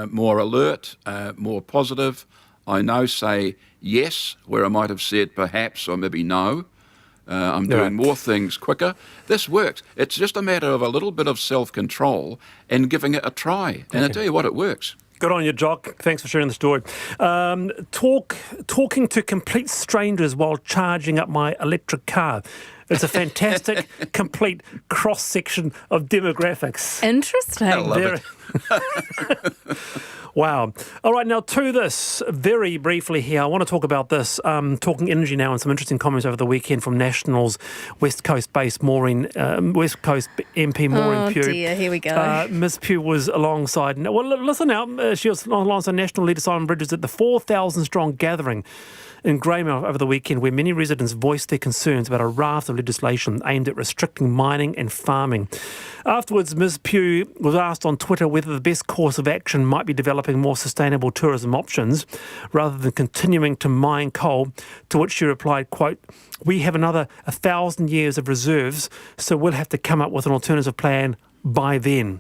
more alert, more positive. I now say yes, where I might have said perhaps or maybe no. I'm doing more things quicker. This works. It's just a matter of a little bit of self-control and giving it a try. And I tell you what, it works. Good on you, Jock. Thanks for sharing the story. Talking to complete strangers while charging up my electric car. It's a fantastic, complete cross-section of demographics. Interesting. I love it. Wow. All right, now to this, very briefly here, I want to talk about this, talking energy now, and some interesting comments over the weekend from Nationals West Coast-based West Coast MP Maureen Pugh. Oh dear, here we go. Ms Pugh was alongside, well, listen now, she was alongside National Leader Simon Bridges at the 4,000-strong gathering in Greymouth over the weekend, where many residents voiced their concerns about a raft of legislation aimed at restricting mining and farming. Afterwards, Ms Pugh was asked on Twitter whether the best course of action might be developing more sustainable tourism options rather than continuing to mine coal, to which she replied, quote, "We have another 1,000 years of reserves, so we'll have to come up with an alternative plan by then."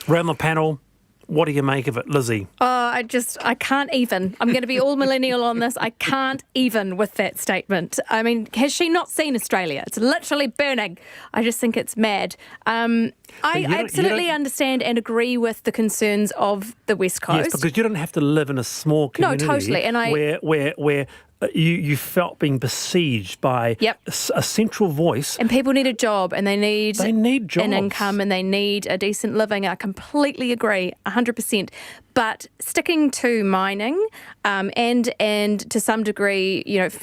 Round the panel, what do you make of it, Lizzie? I can't even. I'm going to be all millennial on this. I can't even with that statement. I mean, has she not seen Australia? It's literally burning. I just think it's mad. I absolutely understand and agree with the concerns of the West Coast. Yes, because you don't have to live in a small community. No, totally. And where you felt being besieged by a central voice. And people need a job, and they need jobs. An income, and they need a decent living. I completely agree, 100%. But sticking to mining and to some degree,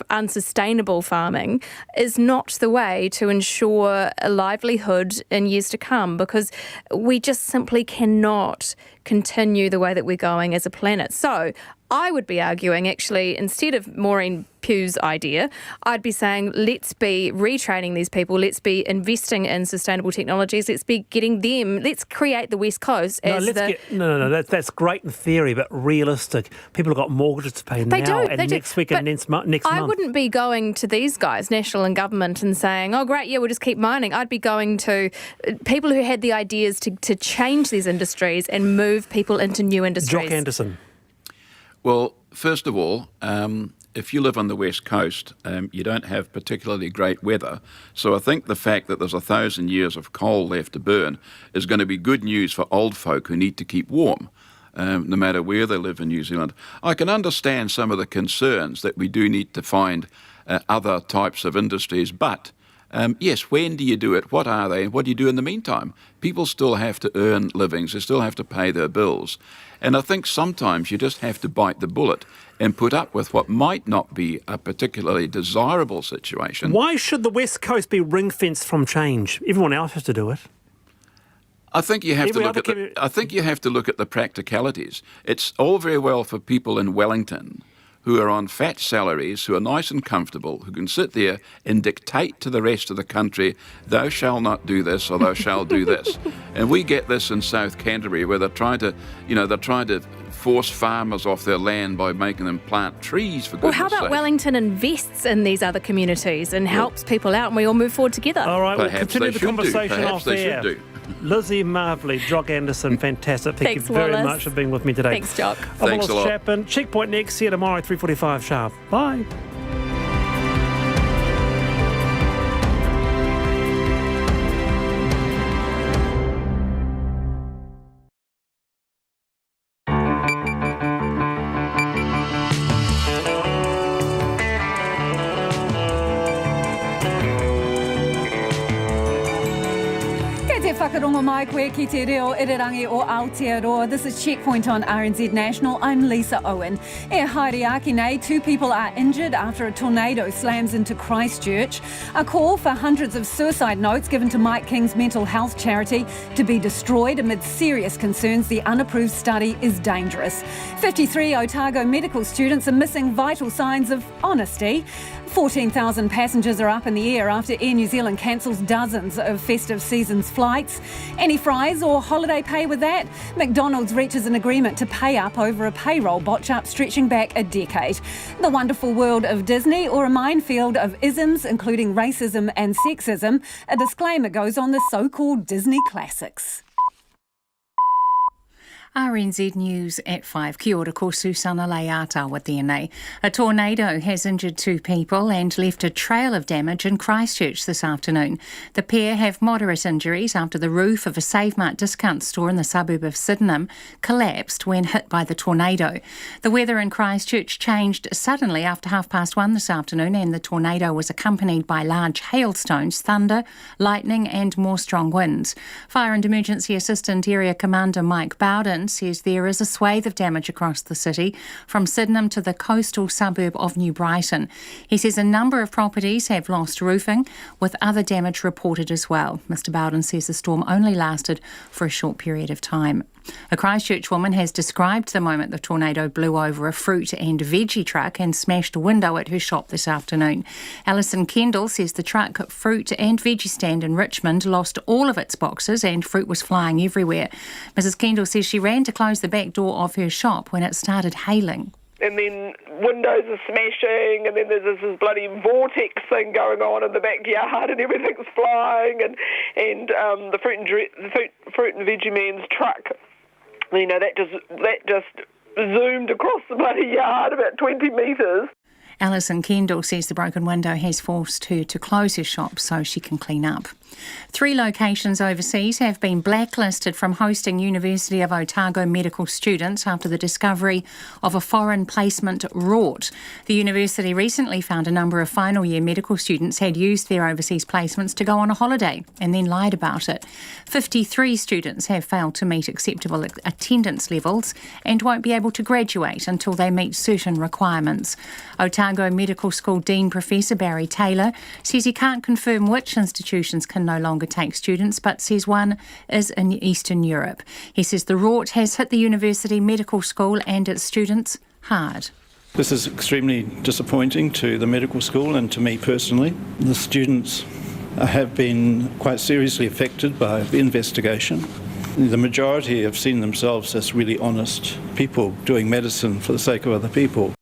unsustainable farming is not the way to ensure a livelihood in years to come, because we just simply cannot continue the way that we're going as a planet. So I would be arguing, actually, instead of Maureen Pugh's idea, I'd be saying, let's be retraining these people, let's be investing in sustainable technologies, let's be getting them, let's create the West Coast as that's great in theory, but realistic. People have got mortgages to pay next week and next month. I wouldn't be going to these guys, national and government, and saying, oh great, we'll just keep mining. I'd be going to people who had the ideas to change these industries and move people into new industries. Jock Anderson. Well, first of all, if you live on the West Coast, you don't have particularly great weather. So I think the fact that there's 1,000 years of coal left to burn is going to be good news for old folk who need to keep warm, no matter where they live in New Zealand. I can understand some of the concerns that we do need to find other types of industries, but yes, when do you do it? What are they? And what do you do in the meantime? People still have to earn livings. They still have to pay their bills. And I think sometimes you just have to bite the bullet and put up with what might not be a particularly desirable situation. Why should the West Coast be ring-fenced from change? Everyone else has to do it. I think you have to look at the practicalities. It's all very well for people in Wellington who are on fat salaries, who are nice and comfortable, who can sit there and dictate to the rest of the country, thou shalt not do this or thou shalt do this. And we get this in South Canterbury, where they're trying to force farmers off their land by making them plant trees, for goodness sake. Well, how about Wellington invests in these other communities and helps people out, and we all move forward together? All right, we'll continue the conversation off there. Should do. Lizzie Marvley, Jock Anderson, fantastic. Thank you very much for being with me today. Thanks, Jock. Thanks a lot. Chapman. Checkpoint next, see you tomorrow, 3:45 sharp. Bye. Whakarongo mai koe ki te reo irirangi o Aotearoa. This is Checkpoint on RNZ National. I'm Lisa Owen. E haere aki nei, 2 people are injured after a tornado slams into Christchurch. A call for hundreds of suicide notes given to Mike King's mental health charity to be destroyed amid serious concerns the unapproved study is dangerous. 53 Otago medical students are missing vital signs of honesty. 14,000 passengers are up in the air after Air New Zealand cancels dozens of festive season's flights. Any fries or holiday pay with that? McDonald's reaches an agreement to pay up over a payroll botch-up stretching back a decade. The wonderful world of Disney, or a minefield of isms including racism and sexism. A disclaimer goes on the so-called Disney classics. RNZ News at 5. Kia ora, ko Susana Leatawa tēnei. A tornado has injured 2 people and left a trail of damage in Christchurch this afternoon. The pair have moderate injuries after the roof of a Save Mart discount store in the suburb of Sydenham collapsed when hit by the tornado. The weather in Christchurch changed suddenly after 1:30 this afternoon, and the tornado was accompanied by large hailstones, thunder, lightning and more strong winds. Fire and Emergency Assistant Area Commander Mike Bowden says there is a swathe of damage across the city from Sydenham to the coastal suburb of New Brighton. He says a number of properties have lost roofing, with other damage reported as well. Mr Bowden says the storm only lasted for a short period of time. A Christchurch woman has described the moment the tornado blew over a fruit and veggie truck and smashed a window at her shop this afternoon. Alison Kendall says the truck, fruit and veggie stand in Richmond lost all of its boxes and fruit was flying everywhere. Mrs Kendall says she ran to close the back door of her shop when it started hailing. And then windows are smashing, and then there's this bloody vortex thing going on in the backyard, and everything's flying, and the fruit and veggie man's truck, you know, that just zoomed across the bloody yard about 20 metres. Alison Kendall says the broken window has forced her to close her shop so she can clean up. 3 locations overseas have been blacklisted from hosting University of Otago medical students after the discovery of a foreign placement rort. The university recently found a number of final year medical students had used their overseas placements to go on a holiday and then lied about it. 53 students have failed to meet acceptable attendance levels and won't be able to graduate until they meet certain requirements. Otago Medical School Dean Professor Barry Taylor says he can't confirm which institutions can no longer take students, but says one is in Eastern Europe. He says the rort has hit the university medical school and its students hard. This is extremely disappointing to the medical school and to me personally. The students have been quite seriously affected by the investigation. The majority have seen themselves as really honest people doing medicine for the sake of other people.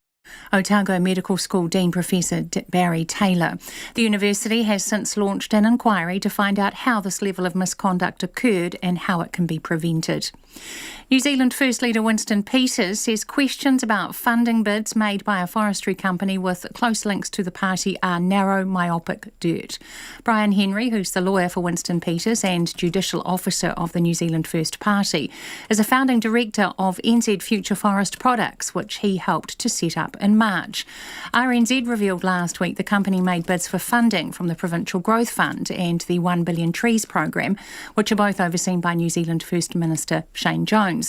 Otago Medical School Dean Professor Barry Taylor. The university has since launched an inquiry to find out how this level of misconduct occurred and how it can be prevented. New Zealand First Leader Winston Peters says questions about funding bids made by a forestry company with close links to the party are narrow, myopic dirt. Brian Henry, who's the lawyer for Winston Peters and judicial officer of the New Zealand First Party, is a founding director of NZ Future Forest Products, which he helped to set up in March. RNZ revealed last week the company made bids for funding from the Provincial Growth Fund and the 1 Billion Trees programme, which are both overseen by New Zealand First Minister Shane Jones.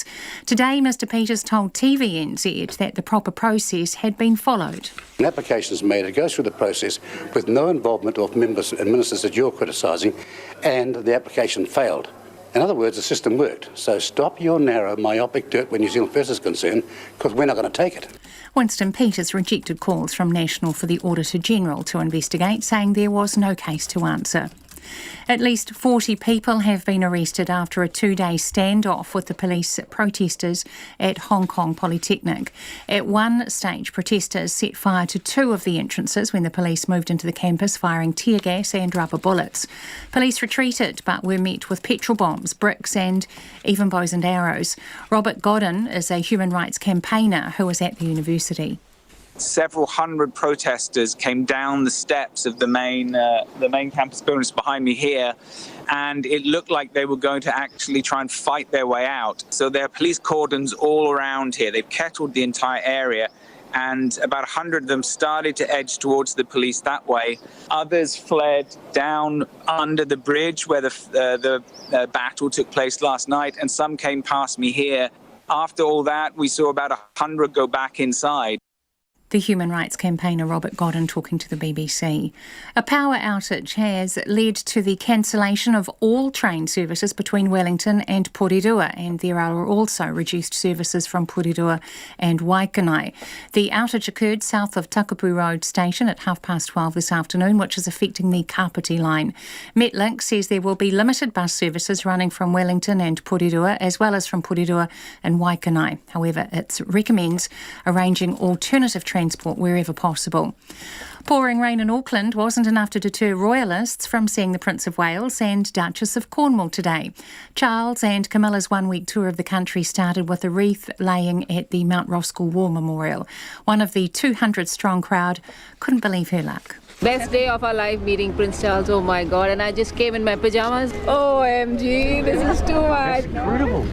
Today, Mr Peters told TVNZ that the proper process had been followed. An application is made, it goes through the process with no involvement of members and ministers that you're criticising, and the application failed. In other words, the system worked. So stop your narrow, myopic dirt when New Zealand First is concerned, because we're not going to take it. Winston Peters rejected calls from National for the Auditor-General to investigate, saying there was no case to answer. At least 40 people have been arrested after a 2-day standoff with the police protesters at Hong Kong Polytechnic. At one stage, protesters set fire to 2 of the entrances when the police moved into the campus, firing tear gas and rubber bullets. Police retreated but were met with petrol bombs, bricks and even bows and arrows. Robert Godden is a human rights campaigner who was at the university. Several hundred protesters came down the steps of the main campus buildings behind me here, and it looked like they were going to actually try and fight their way out. So there are police cordons all around here. They've kettled the entire area, and about 100 of them started to edge towards the police that way. Others fled down under the bridge where the battle took place last night, and some came past me here. After all that, we saw about 100 go back inside. The human rights campaigner Robert Godden talking to the BBC. A power outage has led to the cancellation of all train services between Wellington and Porirua, and there are also reduced services from Porirua and Waikanai. The outage occurred south of Takapu Road Station at 12:30 this afternoon, which is affecting the Kapiti line. Metlink says there will be limited bus services running from Wellington and Porirua, as well as from Porirua and Waikanai. However, it recommends arranging alternative transport transport wherever possible. Pouring rain in Auckland wasn't enough to deter royalists from seeing the Prince of Wales and Duchess of Cornwall today. Charles and Camilla's one-week tour of the country started with a wreath laying at the Mount Roskill War Memorial. One of the 200-strong crowd couldn't believe her luck. Best day of our life meeting Prince Charles, oh my God, and I just came in my pyjamas. OMG, this is too much. That's incredible.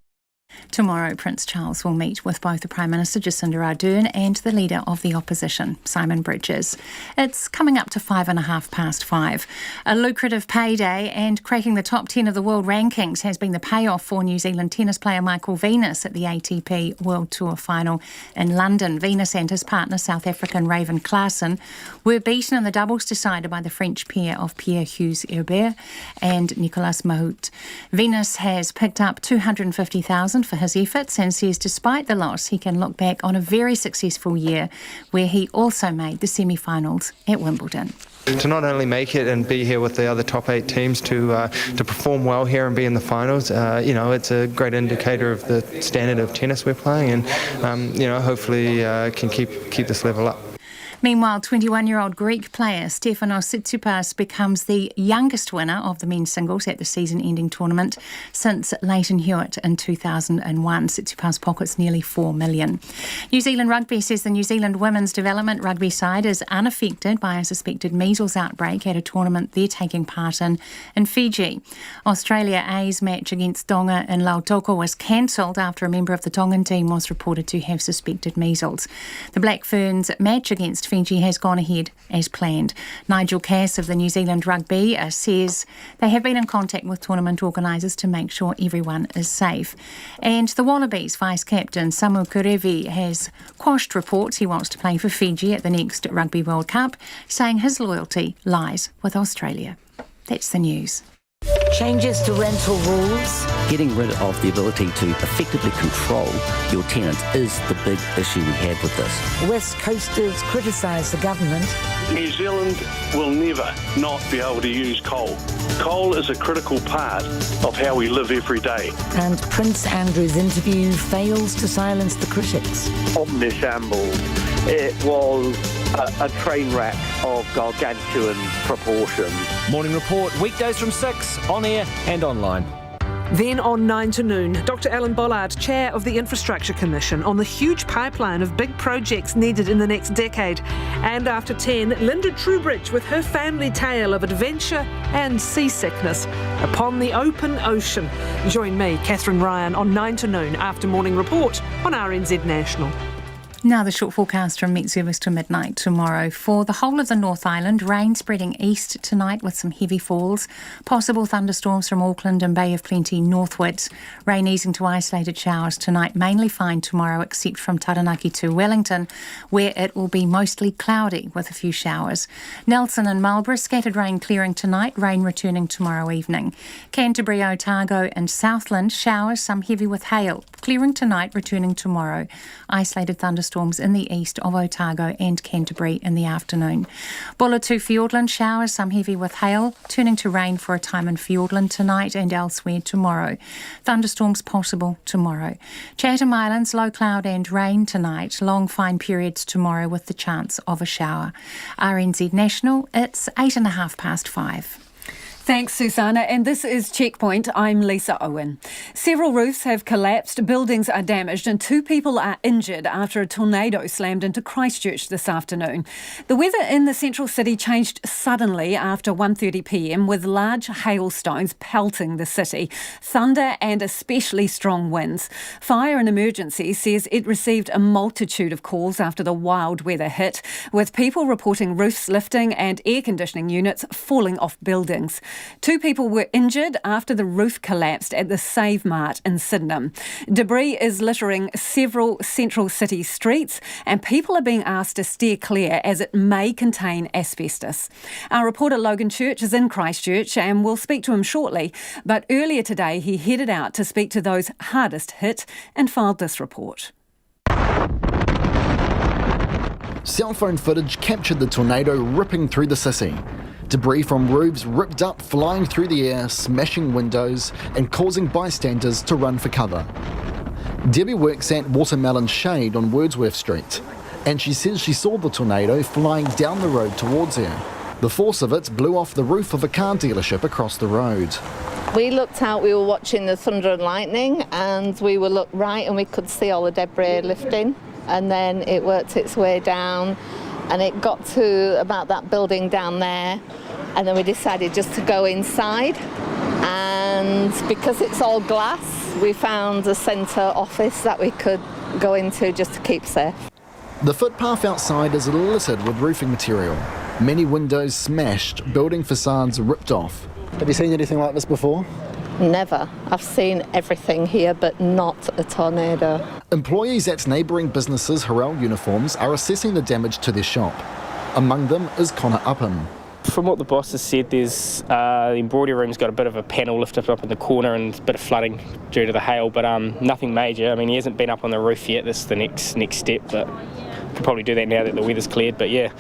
Tomorrow, Prince Charles will meet with both the Prime Minister Jacinda Ardern and the Leader of the Opposition, Simon Bridges. It's coming up to 5:05. A lucrative payday and cracking the top 10 of the world rankings has been the payoff for New Zealand tennis player Michael Venus at the ATP World Tour final in London. Venus and his partner, South African Raven Klaasen, were beaten in the doubles decider by the French pair of Pierre-Hugues Herbert and Nicolas Mahut. Venus has picked up $250,000 for his efforts and says despite the loss he can look back on a very successful year where he also made the semi-finals at Wimbledon. To not only make it and be here with the other top 8 teams to perform well here and be in the finals, it's a great indicator of the standard of tennis we're playing, and hopefully can keep this level up. Meanwhile, 21-year-old Greek player Stefanos Tsitsipas becomes the youngest winner of the men's singles at the season-ending tournament since Leighton Hewitt in 2001. Tsitsipas pockets nearly $4 million. New Zealand Rugby says the New Zealand women's development rugby side is unaffected by a suspected measles outbreak at a tournament they're taking part in Fiji. Australia A's match against Tonga in Lautoko was cancelled after a member of the Tongan team was reported to have suspected measles. The Black Ferns match against Fiji has gone ahead as planned. Nigel Cass of the New Zealand Rugby says they have been in contact with tournament organisers to make sure everyone is safe. And the Wallabies vice-captain Samu Kerevi has quashed reports he wants to play for Fiji at the next Rugby World Cup, saying his loyalty lies with Australia. That's the news. Changes to rental rules. Getting rid of the ability to effectively control your tenants is the big issue we have with this. West Coasters criticise the government. New Zealand will never not be able to use coal. Coal is a critical part of how we live every day. And Prince Andrew's interview fails to silence the critics. Omnishambles. It was a train wreck of gargantuan proportions. Morning Report, weekdays from 6, on air and online. Then on 9 to noon, Dr Alan Bollard, Chair of the Infrastructure Commission, on the huge pipeline of big projects needed in the next decade. And after 10, Linda Trubridge with her family tale of adventure and seasickness upon the open ocean. Join me, Catherine Ryan, on 9 to noon after Morning Report on RNZ National. Now the short forecast from Met Service to midnight tomorrow. For the whole of the North Island, rain spreading east tonight with some heavy falls. Possible thunderstorms from Auckland and Bay of Plenty northwards. Rain easing to isolated showers tonight, mainly fine tomorrow except from Taranaki to Wellington, where it will be mostly cloudy with a few showers. Nelson and Marlborough, scattered rain clearing tonight, rain returning tomorrow evening. Canterbury, Otago and Southland, showers, some heavy with hail. Clearing tonight, returning tomorrow. Isolated thunderstorms in the east of Otago and Canterbury in the afternoon. Bulla to Fiordland, showers, some heavy with hail, turning to rain for a time in Fiordland tonight and elsewhere tomorrow. Thunderstorms possible tomorrow. Chatham Islands, low cloud and rain tonight, long fine periods tomorrow with the chance of a shower. RNZ National, it's 5:08. Thanks, Susanna. And this is Checkpoint. I'm Lisa Owen. Several roofs have collapsed, buildings are damaged, and 2 people are injured after a tornado slammed into Christchurch this afternoon. The weather in the central city changed suddenly after 1:30 p.m. with large hailstones pelting the city, thunder and especially strong winds. Fire and Emergency says it received a multitude of calls after the wild weather hit, with people reporting roofs lifting and air conditioning units falling off buildings. 2 people were injured after the roof collapsed at the Save Mart in Sydenham. Debris is littering several central city streets and people are being asked to steer clear as it may contain asbestos. Our reporter Logan Church is in Christchurch and we'll speak to him shortly, but earlier today he headed out to speak to those hardest hit and filed this report. Cell phone footage captured the tornado ripping through the city. Debris from roofs ripped up, flying through the air, smashing windows and causing bystanders to run for cover. Debbie works at Watermelon Shade on Wordsworth Street. and she says she saw the tornado flying down the road towards her. The force of it blew off the roof of a car dealership across the road. We looked out, we were watching the thunder and lightning, and we were looked right and we could see all the debris lifting, and then it worked its way down and it got to about that building down there, and then we decided just to go inside, and because it's all glass, we found a centre office that we could go into just to keep safe. The footpath outside is littered with roofing material. Many windows smashed, building facades ripped off. Have you seen anything like this before? Never. I've seen everything here, but not a tornado. Employees at neighbouring businesses' Harel uniforms are assessing the damage to their shop. Among them is Connor Upham. From what the boss has said, there's the embroidery room's got a bit of a panel lifted up in the corner and a bit of flooding due to the hail, but nothing major. I mean, he hasn't been up on the roof yet. This is the next step, but could probably do that now that the weather's cleared. But yeah,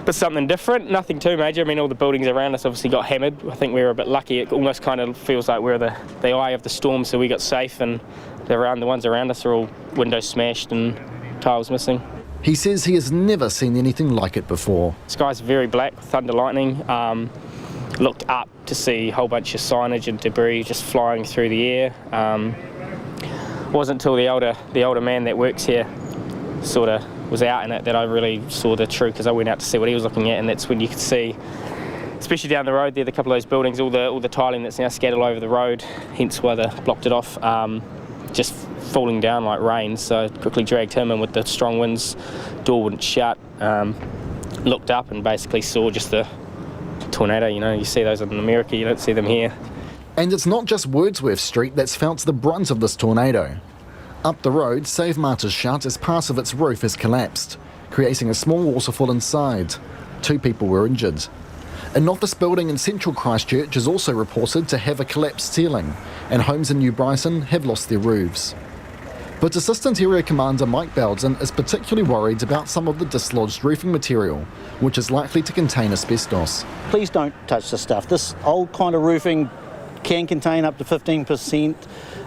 but something different, nothing too major. I mean, all the buildings around us obviously got hammered. I think we were a bit lucky. It almost kind of feels like we're the eye of the storm, so we got safe, and the ones around us are all windows smashed and tiles missing. He says he has never seen anything like it before. The sky's very black with thunder lightning. Looked up to see a whole bunch of signage and debris just flying through the air. Wasn't until the older man that works here sort of was out in it that I really saw the truth, because I went out to see what he was looking at, and that's when you could see, especially down the road there, a couple of those buildings, all the tiling that's now scattered all over the road, hence why they blocked it off, just falling down like rain. So quickly dragged him in with the strong winds, door wouldn't shut, looked up and basically saw just the tornado. You know, you see those in America, you don't see them here. And it's not just Wordsworth Street that's felt the brunt of this tornado. Up the road, Save Martyrs Shut as part of its roof has collapsed, creating a small waterfall inside. 2 people were injured. An office building in central Christchurch is also reported to have a collapsed ceiling, and homes in New Brighton have lost their roofs. But Assistant Area Commander Mike Bowden is particularly worried about some of the dislodged roofing material, which is likely to contain asbestos. Please don't touch this stuff. This old kind of roofing can contain up to 15%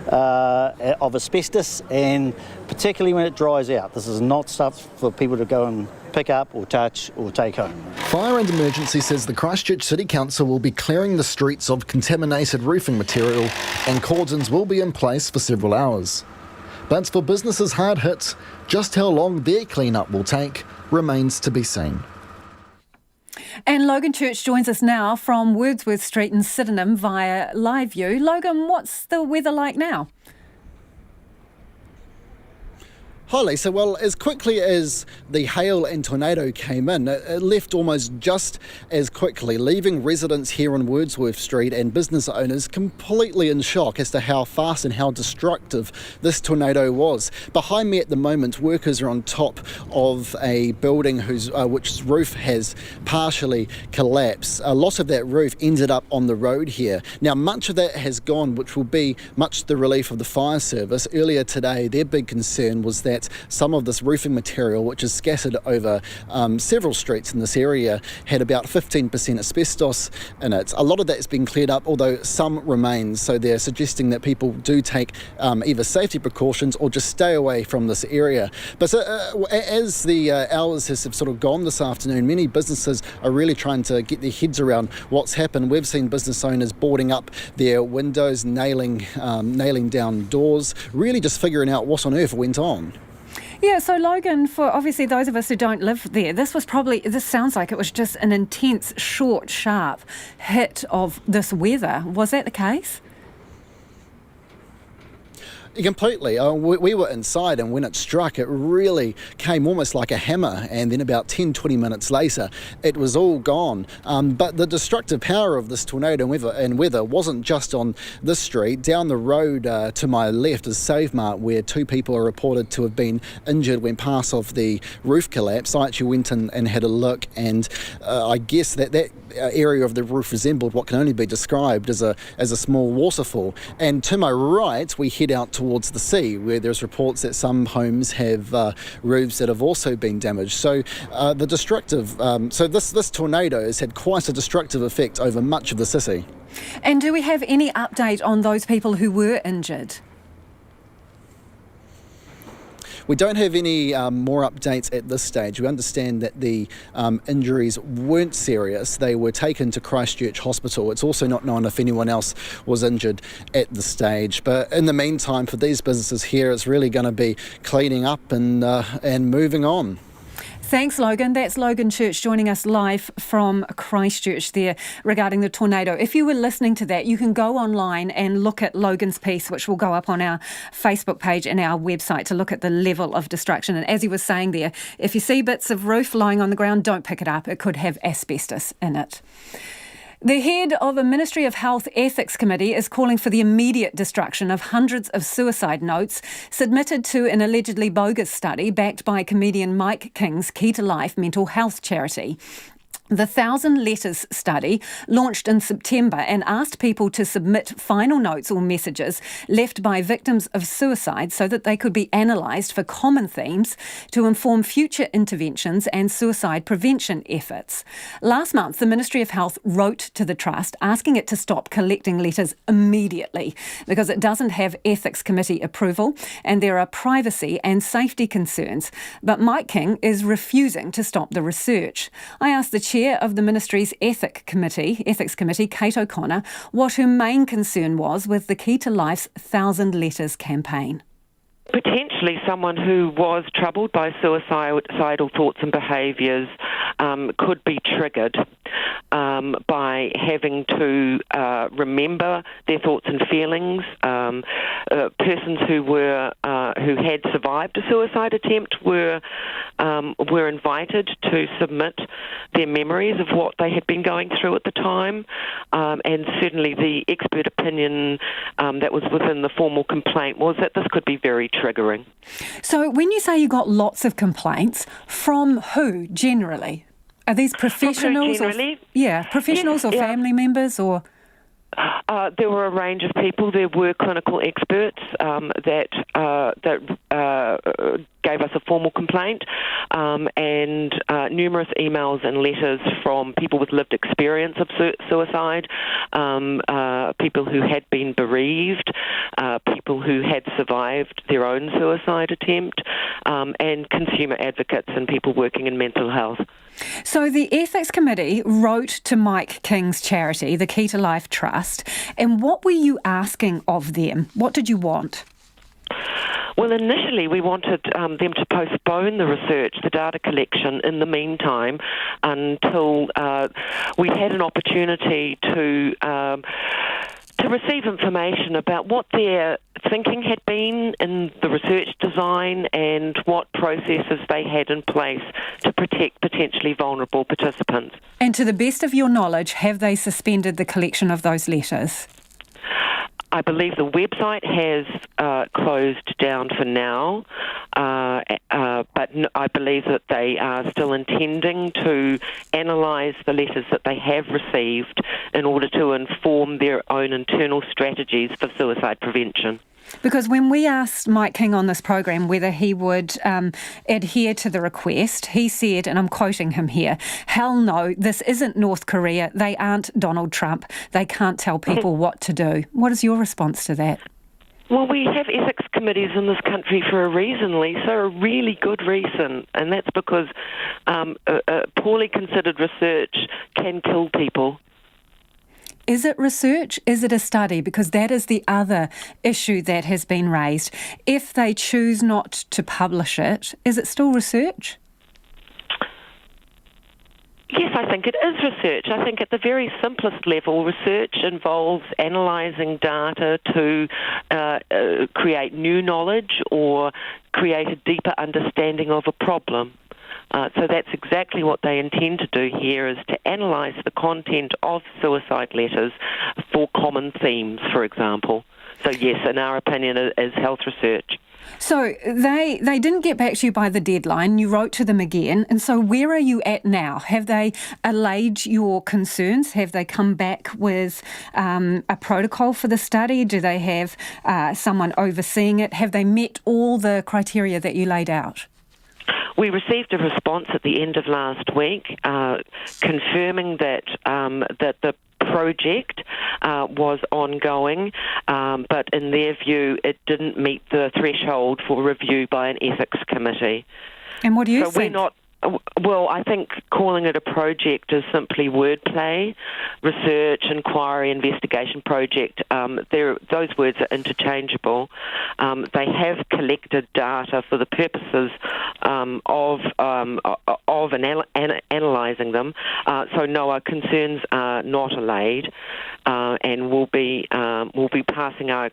of asbestos, and particularly when it dries out. This is not stuff for people to go and pick up or touch or take home. Fire and Emergency says the Christchurch City Council will be clearing the streets of contaminated roofing material, and cordons will be in place for several hours. But for businesses hard hit, just how long their clean-up will take remains to be seen. And Logan Church joins us now from Wordsworth Street in Sydenham via Live View. Logan, what's the weather like now? Hi Lisa, well, as quickly as the hail and tornado came in, it left almost just as quickly, leaving residents here on Wordsworth Street and business owners completely in shock as to how fast and how destructive this tornado was. Behind me at the moment, workers are on top of a building which roof has partially collapsed. A lot of that roof ended up on the road here. Now, much of that has gone, which will be much to the relief of the fire service. Earlier today, their big concern was that some of this roofing material, which is scattered over several streets in this area, had about 15% asbestos in it. A lot of that has been cleared up, although some remains, so they're suggesting that people do take either safety precautions or just stay away from this area. But as the hours have sort of gone this afternoon, many businesses are really trying to get their heads around what's happened. We've seen business owners boarding up their windows, nailing down doors, really just figuring out what on earth went on. Yeah, so Logan, for obviously those of us who don't live there, this sounds like it was just an intense, short, sharp hit of this weather. Was that the case? Completely. We were inside, and when it struck, it really came almost like a hammer, and then about 10-20 minutes later it was all gone. But the destructive power of this tornado and weather wasn't just on this street. Down the road to my left is Save Mart, where 2 people are reported to have been injured when part of the roof collapsed. I actually went in and had a look, and I guess that area of the roof resembled what can only be described as a small waterfall. And to my right, we head out towards the sea, where there's reports that some homes have roofs that have also been damaged. So this tornado has had quite a destructive effect over much of the city. And do we have any update on those people who were injured? We don't have any more updates at this stage. We understand that the injuries weren't serious. They were taken to Christchurch Hospital. It's also not known if anyone else was injured at the stage. But in the meantime, for these businesses here, it's really going to be cleaning up and moving on. Thanks, Logan. That's Logan Church joining us live from Christchurch there regarding the tornado. If you were listening to that, you can go online and look at Logan's piece, which will go up on our Facebook page and our website to look at the level of destruction. And as he was saying there, if you see bits of roof lying on the ground, don't pick it up. It could have asbestos in it. The head of a Ministry of Health Ethics Committee is calling for the immediate destruction of hundreds of suicide notes submitted to an allegedly bogus study backed by comedian Mike King's Key to Life mental health charity. The 1,000 Letters study launched in September and asked people to submit final notes or messages left by victims of suicide so that they could be analysed for common themes to inform future interventions and suicide prevention efforts. Last month, the Ministry of Health wrote to the Trust asking it to stop collecting letters immediately because it doesn't have Ethics Committee approval and there are privacy and safety concerns. But Mike King is refusing to stop the research. I asked the Chair of the Ministry's Ethics Committee, Kate O'Connor, what her main concern was with the Key to Life's 1,000 Letters campaign. Potentially someone who was troubled by suicidal thoughts and behaviours could be triggered by having to remember their thoughts and feelings. Persons who had survived a suicide attempt were invited to submit their memories of what they had been going through at the time, and certainly the expert opinion that was within the formal complaint was that this could be very triggering. So when you say you got lots of complaints, from who generally? Are these professionals? Professionals or family members or? There were a range of people. There were clinical experts that gave us a formal complaint, and numerous emails and letters from people with lived experience of suicide, people who had been bereaved, people who had survived their own suicide attempt, and consumer advocates and people working in mental health. So the Ethics Committee wrote to Mike King's charity, the Key to Life Trust, and what were you asking of them? What did you want? Well, initially we wanted them to postpone the research, the data collection, in the meantime until we had an opportunity to receive information about what their thinking had been in the research design and what processes they had in place to protect potentially vulnerable participants. And to the best of your knowledge, have they suspended the collection of those letters? I believe the website has closed down for now, but I believe that they are still intending to analyse the letters that they have received in order to inform their own internal strategies for suicide prevention. Because when we asked Mike King on this program whether he would adhere to the request, he said, and I'm quoting him here, "Hell no, this isn't North Korea. They aren't Donald Trump. They can't tell people what to do." What is your response to that? Well, we have ethics committees in this country for a reason, Lisa, a really good reason, and that's because poorly considered research can kill people. Is it research? Is it a study? Because that is the other issue that has been raised. If they choose not to publish it, is it still research? Yes, I think it is research. I think at the very simplest level, research involves analysing data to create new knowledge or create a deeper understanding of a problem. So that's exactly what they intend to do here, is to analyse the content of suicide letters for common themes, for example. So yes, in our opinion, it is health research. So they didn't get back to you by the deadline. You wrote to them again. And so where are you at now? Have they allayed your concerns? Have they come back with a protocol for the study? Do they have someone overseeing it? Have they met all the criteria that you laid out? We received a response at the end of last week confirming that the project was ongoing, but in their view, it didn't meet the threshold for review by an ethics committee. And what do you think? We're not. Well, I think calling it a project is simply wordplay. Research, inquiry, investigation project, those words are interchangeable. They have collected data for the purposes of analysing them. So no, our concerns are not allayed, and we'll be passing our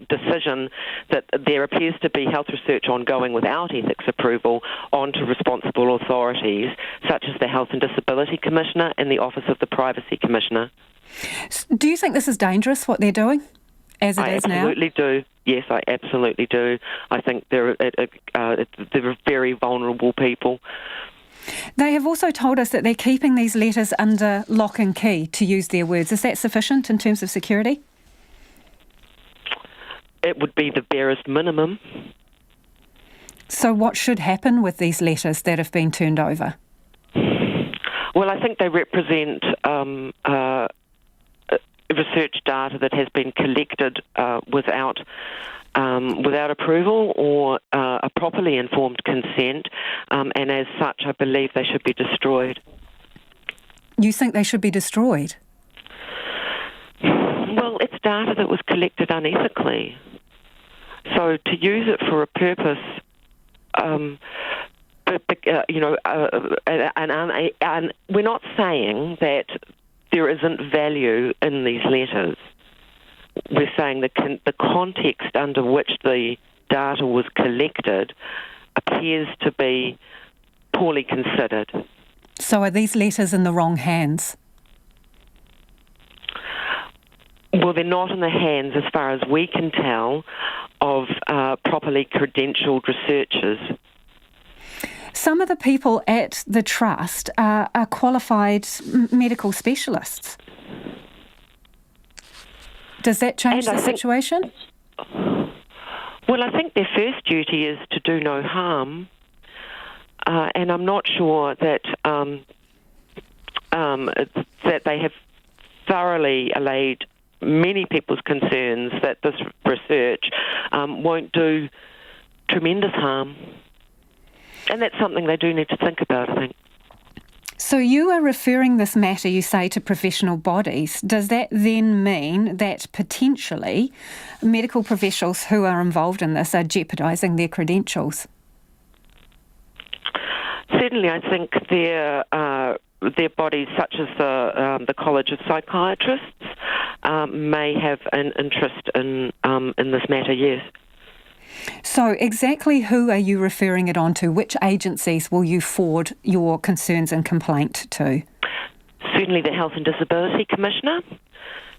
decision that there appears to be health research ongoing without ethics approval onto responsible authorities such as the Health and Disability Commissioner and the Office of the Privacy Commissioner. Do you think this is dangerous, what they're doing, as it is now? I absolutely do. Yes, I absolutely do. I think they're very vulnerable people. They have also told us that they're keeping these letters under lock and key, to use their words. Is that sufficient in terms of security? It would be the barest minimum. So what should happen with these letters that have been turned over? Well, I think they represent research data that has been collected without approval or a properly informed consent, and as such, I believe they should be destroyed. You think they should be destroyed? Well, it's data that was collected unethically. So to use it for a purpose, and we're not saying that there isn't value in these letters. We're saying that the context under which the data was collected appears to be poorly considered. So are these letters in the wrong hands? Well, they're not in the hands, as far as we can tell, of properly credentialed researchers. Some of the people at the Trust are qualified medical specialists. Does that change the situation? Well, I think their first duty is to do no harm, and I'm not sure that that they have thoroughly allayed many people's concerns that this research won't do tremendous harm. And that's something they do need to think about, I think. So you are referring this matter, you say, to professional bodies. Does that then mean that potentially medical professionals who are involved in this are jeopardising their credentials? Certainly, I think their bodies, such as the College of Psychiatrists, may have an interest in this matter, yes. So exactly who are you referring it on to? Which agencies will you forward your concerns and complaint to? Certainly the Health and Disability Commissioner,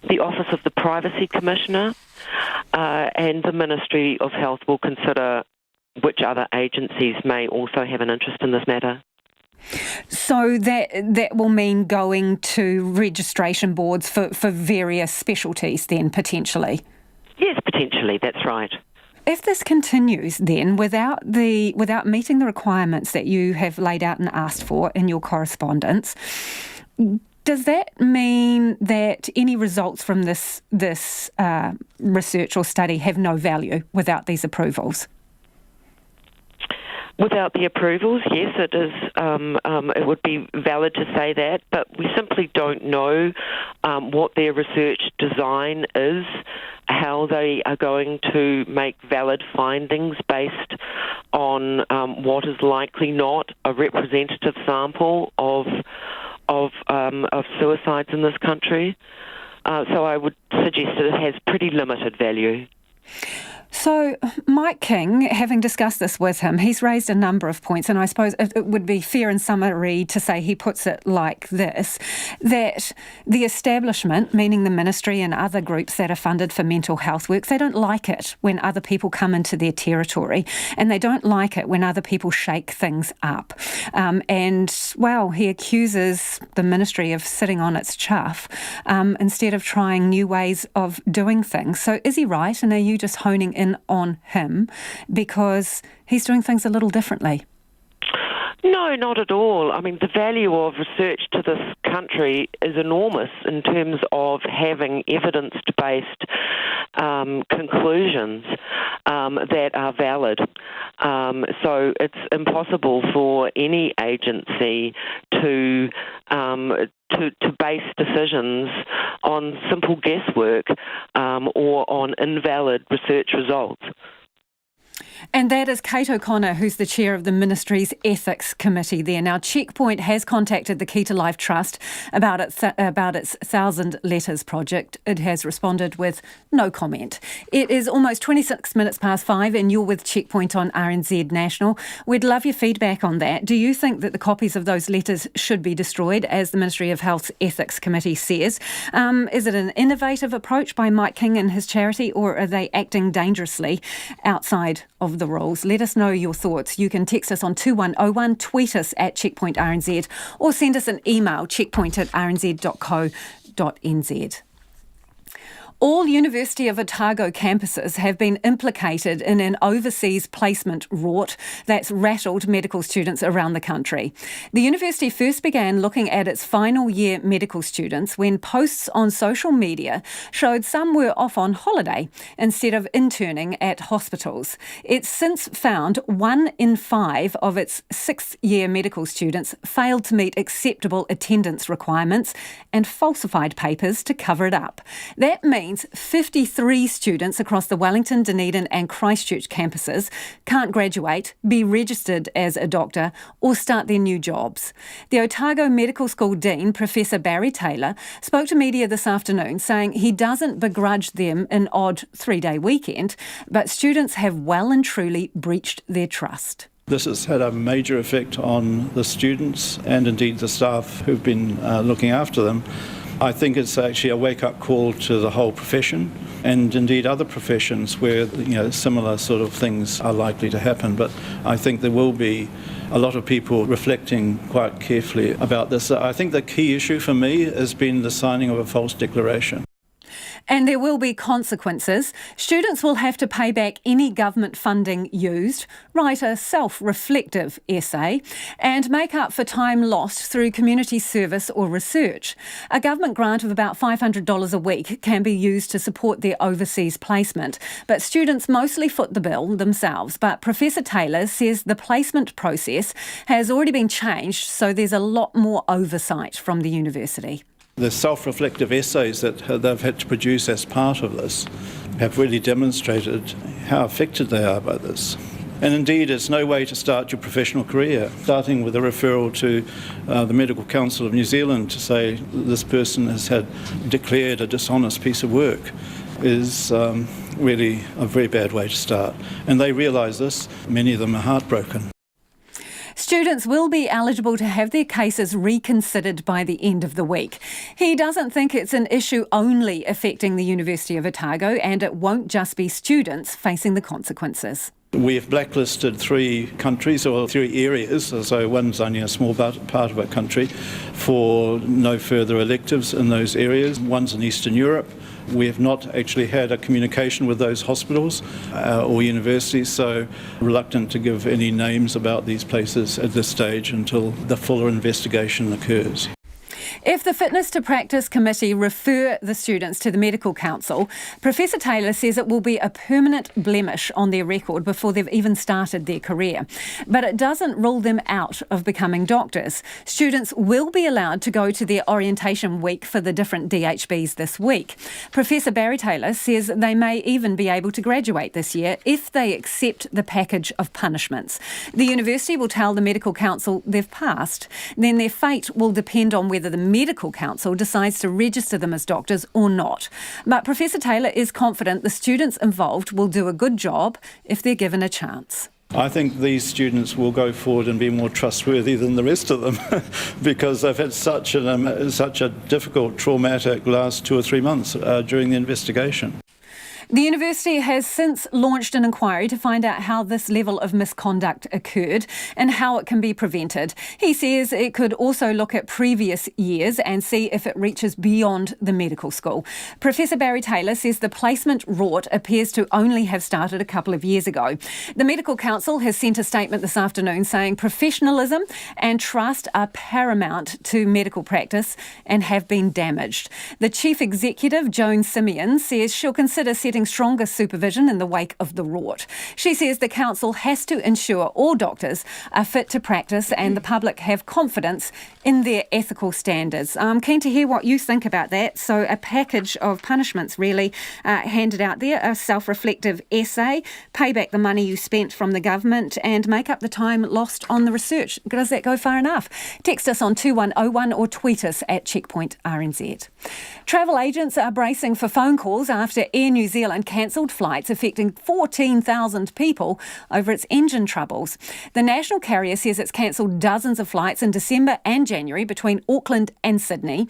the Office of the Privacy Commissioner, and the Ministry of Health will consider which other agencies may also have an interest in this matter. So that will mean going to registration boards for various specialties then, potentially? Yes, potentially, that's right. If this continues then, without meeting the requirements that you have laid out and asked for in your correspondence, does that mean that any results from this research or study have no value without these approvals? Without the approvals, yes, it is. It would be valid to say that, but we simply don't know what their research design is, how they are going to make valid findings based on what is likely not a representative sample of suicides in this country. So I would suggest that it has pretty limited value. So Mike King, having discussed this with him, he's raised a number of points, and I suppose it would be fair in summary to say he puts it like this, that the establishment, meaning the ministry and other groups that are funded for mental health work, they don't like it when other people come into their territory, and they don't like it when other people shake things up. He accuses the ministry of sitting on its chuff instead of trying new ways of doing things. So is he right, and are you just honing in on him because he's doing things a little differently? No, not at all. I mean, the value of research to this country is enormous in terms of having evidence-based conclusions that are valid. So it's impossible for any agency to base decisions on simple guesswork or on invalid research results. And that is Kate O'Connor, who's the chair of the Ministry's Ethics Committee there. Now, Checkpoint has contacted the Key to Life Trust about its 1,000 Letters project. It has responded with no comment. It is almost 26 minutes past 5 and you're with Checkpoint on RNZ National. We'd love your feedback on that. Do you think that the copies of those letters should be destroyed, as the Ministry of Health's Ethics Committee says? Is it an innovative approach by Mike King and his charity, or are they acting dangerously outside of the rules? Let us know your thoughts. You can text us on 2101, tweet us at Checkpoint RNZ, or send us an email, checkpoint@rnz.co.nz. All University of Otago campuses have been implicated in an overseas placement rort that's rattled medical students around the country. The university first began looking at its final year medical students when posts on social media showed some were off on holiday instead of interning at hospitals. It's since found 1 in 5 of its 6th year medical students failed to meet acceptable attendance requirements and falsified papers to cover it up. That means 53 students across the Wellington, Dunedin and Christchurch campuses can't graduate, be registered as a doctor or start their new jobs. The Otago Medical School Dean, Professor Barry Taylor, spoke to media this afternoon saying he doesn't begrudge them an odd 3-day weekend, but students have well and truly breached their trust. This has had a major effect on the students and indeed the staff who've been looking after them. I think it's actually a wake-up call to the whole profession and indeed other professions where similar sort of things are likely to happen. But I think there will be a lot of people reflecting quite carefully about this. I think the key issue for me has been the signing of a false declaration. And there will be consequences. Students will have to pay back any government funding used, write a self-reflective essay, and make up for time lost through community service or research. A government grant of about $500 a week can be used to support their overseas placement, but students mostly foot the bill themselves. But Professor Taylor says the placement process has already been changed, so there's a lot more oversight from the university. The self-reflective essays that they've had to produce as part of this have really demonstrated how affected they are by this. And indeed, it's no way to start your professional career. Starting with a referral to the Medical Council of New Zealand to say this person has declared a dishonest piece of work is really a very bad way to start. And they realise this. Many of them are heartbroken. Students will be eligible to have their cases reconsidered by the end of the week. He doesn't think it's an issue only affecting the University of Otago, and it won't just be students facing the consequences. We have blacklisted 3 countries or 3 areas, so one's only a small part of a country, for no further electives in those areas. One's in Eastern Europe. We have not actually had a communication with those hospitals or universities, so reluctant to give any names about these places at this stage until the fuller investigation occurs. If the Fitness to Practice Committee refer the students to the Medical Council, Professor Taylor says it will be a permanent blemish on their record before they've even started their career. But it doesn't rule them out of becoming doctors. Students will be allowed to go to their orientation week for the different DHBs this week. Professor Barry Taylor says they may even be able to graduate this year if they accept the package of punishments. The university will tell the Medical Council they've passed. Then their fate will depend on whether the Medical Council decides to register them as doctors or not. But Professor Taylor is confident the students involved will do a good job if they're given a chance. I think these students will go forward and be more trustworthy than the rest of them because they've had such a difficult, traumatic last 2 or 3 months during the investigation. The university has since launched an inquiry to find out how this level of misconduct occurred and how it can be prevented. He says it could also look at previous years and see if it reaches beyond the medical school. Professor Barry Taylor says the placement rort appears to only have started a couple of years ago. The Medical Council has sent a statement this afternoon saying professionalism and trust are paramount to medical practice and have been damaged. The Chief Executive, Joan Simeon, says she'll consider setting stronger supervision in the wake of the rort. She says the council has to ensure all doctors are fit to practice and the public have confidence in their ethical standards. I'm keen to hear what you think about that. So a package of punishments really handed out there, a self-reflective essay, pay back the money you spent from the government and make up the time lost on the research. Does that go far enough? Text us on 2101 or tweet us at Checkpoint RNZ. Travel agents are bracing for phone calls after Air New Zealand cancelled flights affecting 14,000 people over its engine troubles. The national carrier says it's cancelled dozens of flights in December and January between Auckland and Sydney,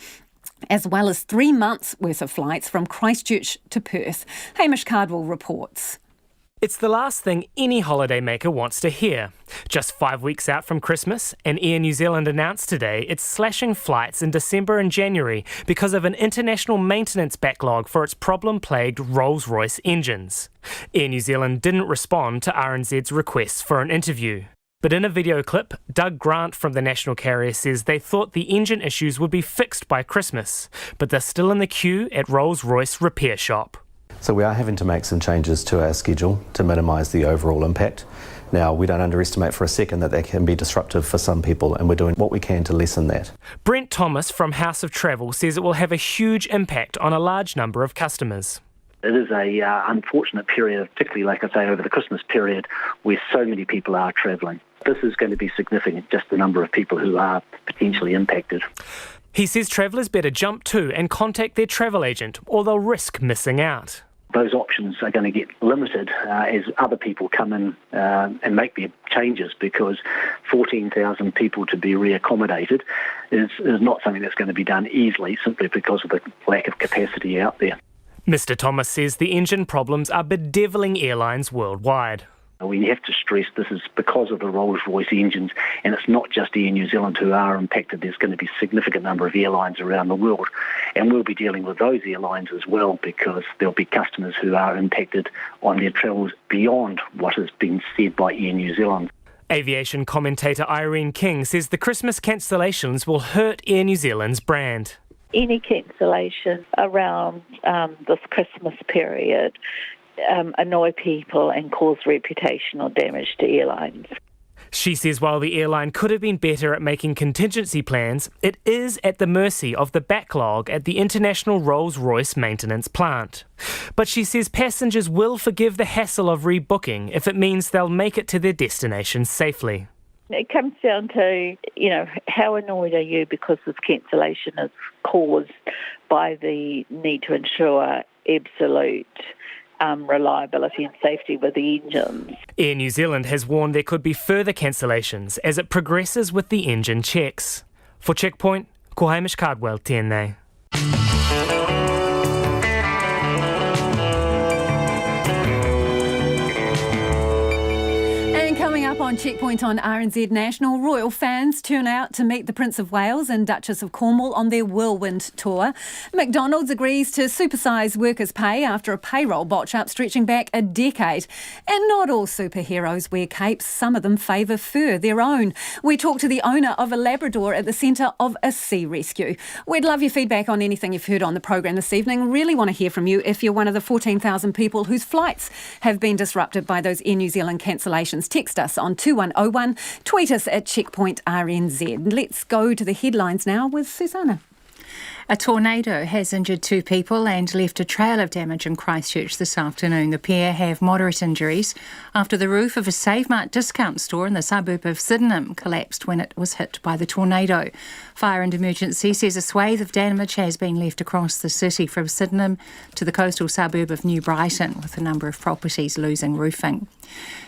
as well as 3 months' worth of flights from Christchurch to Perth. Hamish Cardwell reports. It's the last thing any holidaymaker wants to hear. Just 5 weeks out from Christmas, and Air New Zealand announced today it's slashing flights in December and January because of an international maintenance backlog for its problem-plagued Rolls-Royce engines. Air New Zealand didn't respond to RNZ's requests for an interview. But in a video clip, Doug Grant from the national carrier says they thought the engine issues would be fixed by Christmas, but they're still in the queue at Rolls-Royce repair shop. So we are having to make some changes to our schedule to minimise the overall impact. Now, we don't underestimate for a second that can be disruptive for some people, and we're doing what we can to lessen that. Brent Thomas from House of Travel says it will have a huge impact on a large number of customers. It is a unfortunate period, particularly, like I say, over the Christmas period, where so many people are travelling. This is going to be significant, just the number of people who are potentially impacted. He says travellers better jump to and contact their travel agent, or they'll risk missing out. Those options are going to get limited as other people come in and make their changes, because 14,000 people to be reaccommodated is not something that's going to be done easily, simply because of the lack of capacity out there. Mr Thomas says the engine problems are bedevilling airlines worldwide. We have to stress this is because of the Rolls-Royce engines, and it's not just Air New Zealand who are impacted. There's going to be a significant number of airlines around the world, and we'll be dealing with those airlines as well, because there'll be customers who are impacted on their travels beyond what has been said by Air New Zealand. Aviation commentator Irene King says the Christmas cancellations will hurt Air New Zealand's brand. Any cancellation around this Christmas period annoy people and cause reputational damage to airlines. She says while the airline could have been better at making contingency plans, it is at the mercy of the backlog at the international Rolls-Royce maintenance plant. But she says passengers will forgive the hassle of rebooking if it means they'll make it to their destination safely. It comes down to, how annoyed are you because this cancellation is caused by the need to ensure absolute reliability and safety with the engines. Air New Zealand has warned there could be further cancellations as it progresses with the engine checks. For Checkpoint, ko Hamish Cardwell, tēnei. Up on Checkpoint on RNZ National, royal fans turn out to meet the Prince of Wales and Duchess of Cornwall on their whirlwind tour. McDonald's agrees to supersise workers' pay after a payroll botch-up stretching back a decade. And not all superheroes wear capes. Some of them favour fur, their own. We talk to the owner of a Labrador at the centre of a sea rescue. We'd love your feedback on anything you've heard on the programme this evening. Really want to hear from you if you're one of the 14,000 people whose flights have been disrupted by those Air New Zealand cancellations. Text us on 2101, tweet us at Checkpoint RNZ. Let's go to the headlines now with Susanna. A tornado has injured 2 people and left a trail of damage in Christchurch this afternoon. The pair have moderate injuries after the roof of a Save Mart discount store in the suburb of Sydenham collapsed when it was hit by the tornado. Fire and Emergency says a swathe of damage has been left across the city from Sydenham to the coastal suburb of New Brighton, with a number of properties losing roofing.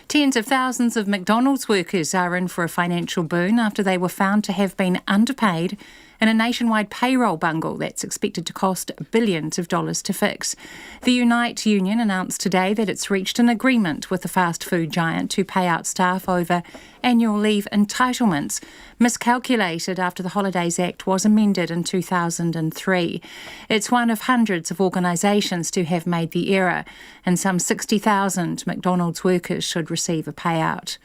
Tens of thousands of McDonald's workers are in for a financial boon after they were found to have been underpaid in a nationwide payroll bungle that's expected to cost billions of dollars to fix. The Unite union announced today that it's reached an agreement with the fast food giant to pay out staff over annual leave entitlements, miscalculated after the Holidays Act was amended in 2003. It's one of hundreds of organisations to have made the error, and some 60,000 McDonald's workers should receive a payout.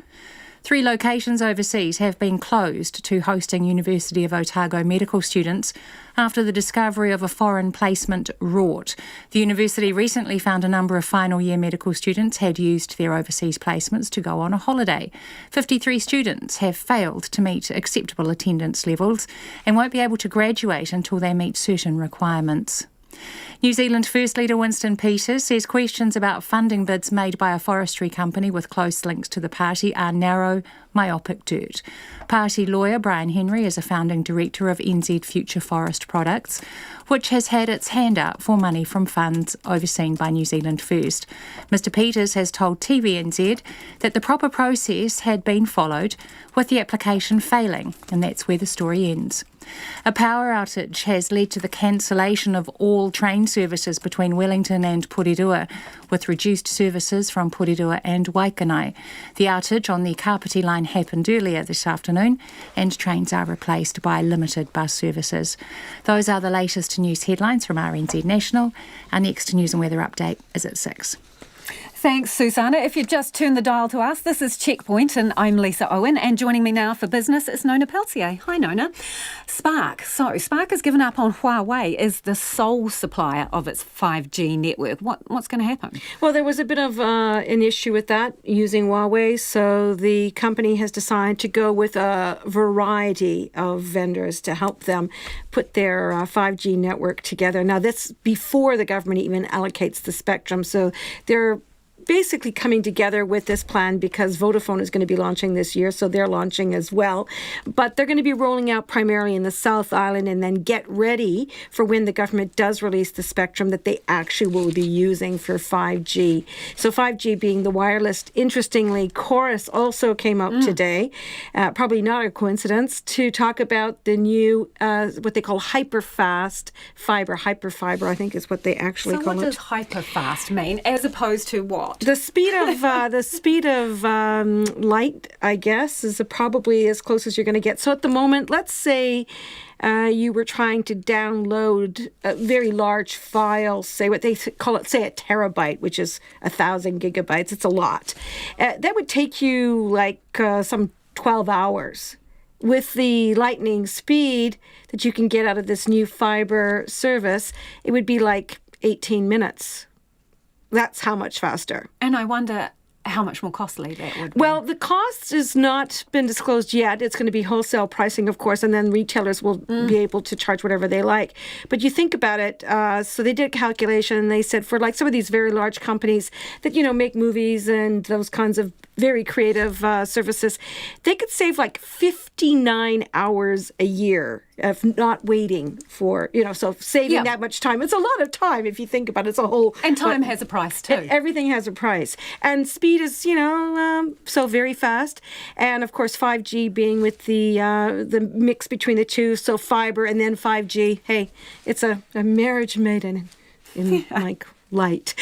3 locations overseas have been closed to hosting University of Otago medical students after the discovery of a foreign placement rort. The university recently found a number of final year medical students had used their overseas placements to go on a holiday. 53 students have failed to meet acceptable attendance levels and won't be able to graduate until they meet certain requirements. New Zealand First Leader Winston Peters says questions about funding bids made by a forestry company with close links to the party are narrow, myopic dirt. Party lawyer Brian Henry is a founding director of NZ Future Forest Products, which has had its hand up for money from funds overseen by New Zealand First. Mr Peters has told TVNZ that the proper process had been followed, with the application failing, and that's where the story ends. A power outage has led to the cancellation of all train services between Wellington and Porirua, with reduced services from Porirua and Waikanae. The outage on the Kapiti line happened earlier this afternoon, and trains are replaced by limited bus services. Those are the latest news headlines from RNZ National. Our next news and weather update is at 6. Thanks, Susanna. If you just turned the dial to us, this is Checkpoint and I'm Lisa Owen, and joining me now for business is Nona Peltier. Hi, Nona. Spark has given up on Huawei as the sole supplier of its 5G network. What's going to happen? Well, there was a bit of an issue with that using Huawei, so the company has decided to go with a variety of vendors to help them put their 5G network together. Now, that's before the government even allocates the spectrum, so they're basically coming together with this plan because Vodafone is going to be launching this year, so they're launching as well. But they're going to be rolling out primarily in the South Island and then get ready for when the government does release the spectrum that they actually will be using for 5G. So 5G being the wireless. Interestingly, Chorus also came out today, probably not a coincidence, to talk about the new, what they call hyperfast fiber. Hyperfiber, I think is what they actually call it. So what does hyperfast mean as opposed to what? The speed of light, I guess, is probably as close as you're going to get. So at the moment, let's say you were trying to download a very large file, say what they call it, say a terabyte, which is 1,000 gigabytes. It's a lot. That would take you like some 12 hours. With the lightning speed that you can get out of this new fiber service, it would be like 18 minutes. That's how much faster. And I wonder how much more costly that would be. Well, the cost has not been disclosed yet. It's going to be wholesale pricing, of course, and then retailers will be able to charge whatever they like. But you think about it, so they did a calculation, and they said for like some of these very large companies that, make movies and those kinds of very creative services, they could save like 59 hours a year of not waiting for, so saving that much time. It's a lot of time if you think about it. It's a whole... And time has a price too. Everything has a price. And speed is, so very fast. And of course, 5G being with the mix between the two, so fiber and then 5G. Hey, it's a marriage made in like light.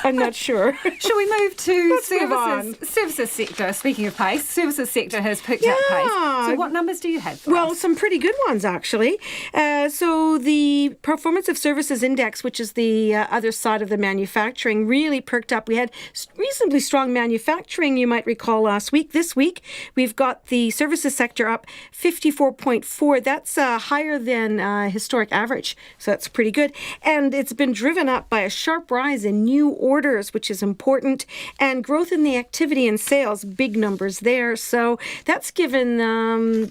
I'm not sure. Shall we move to services? Services sector. Speaking of pace, services sector has picked up pace. So what numbers do you have for us? Some pretty good ones, actually. So the Performance of Services Index, which is the other side of the manufacturing, really perked up. We had reasonably strong manufacturing, you might recall, last week. This week, we've got the services sector up 54.4. That's higher than historic average, so that's pretty good. And it's been driven up by a sharp rise in new orders, which is important, and growth in the activity and sales, big numbers there. So that's given,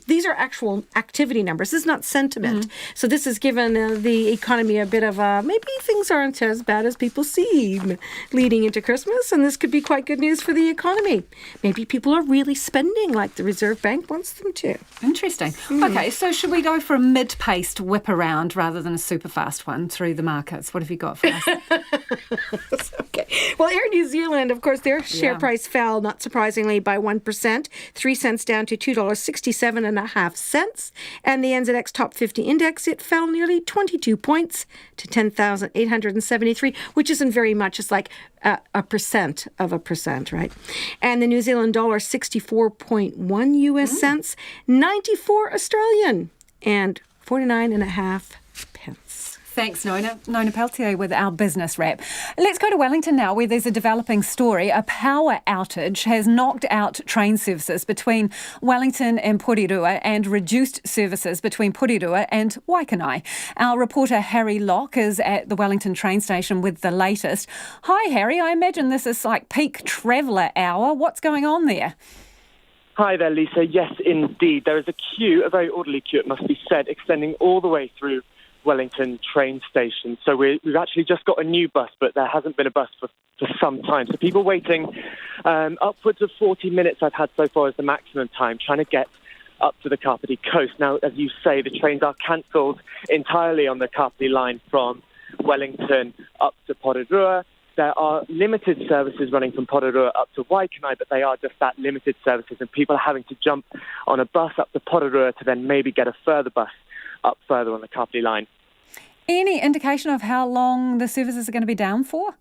these are actual activity numbers. This is not sentiment. So this has given the economy a bit of maybe things aren't as bad as people seem leading into Christmas, and this could be quite good news for the economy. Maybe people are really spending like the Reserve Bank wants them to. Interesting. Okay, so should we go for a mid-paced whip around rather than a super fast one through the markets? What have you got for us? Okay. Well, Air New Zealand, of course, their share price fell, not surprisingly, by 1%, 3 cents down to $2.67.5. And the NZX Top 50 Index, it fell nearly 22 points to 10,873, which isn't very much. It's like a percent of a percent, right? And the New Zealand dollar, 64.1 US cents, 94 Australian, and 49.5 pence. Thanks, Nona. Nona Peltier with our business wrap. Let's go to Wellington now, where there's a developing story. A power outage has knocked out train services between Wellington and Porirua and reduced services between Porirua and Waikanae. Our reporter Harry Locke is at the Wellington train station with the latest. Hi, Harry. I imagine this is like peak traveller hour. What's going on there? Hi there, Lisa. Yes, indeed. There is a queue, a very orderly queue, it must be said, extending all the way through Wellington train station. So we've actually just got a new bus, but there hasn't been a bus for some time. So people waiting upwards of 40 minutes I've had so far as the maximum time, trying to get up to the Kapiti coast. Now, as you say, the trains are cancelled entirely on the Kapiti line from Wellington up to Porirua. There are limited services running from Porirua up to Waikanae, but they are just that, limited services, and people are having to jump on a bus up to Porirua to then maybe get a further bus up further on the Kapiti line. Any indication of how long the services are going to be down for?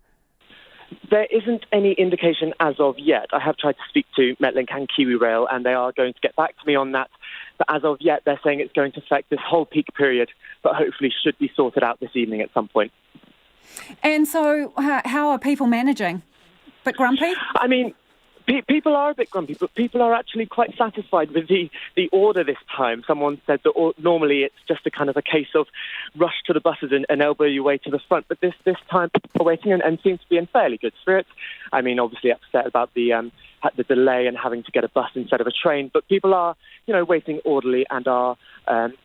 There isn't any indication as of yet. I have tried to speak to Metlink and KiwiRail, and they are going to get back to me on that. But as of yet, they're saying it's going to affect this whole peak period, but hopefully should be sorted out this evening at some point. And so how are people managing? Bit grumpy? I mean, people are a bit grumpy, but people are actually quite satisfied with the order this time. Someone said that normally it's just a kind of a case of rush to the buses and elbow your way to the front, but this time people are waiting and seem to be in fairly good spirits. I mean, obviously upset about the delay and having to get a bus instead of a train, but people are, waiting orderly and are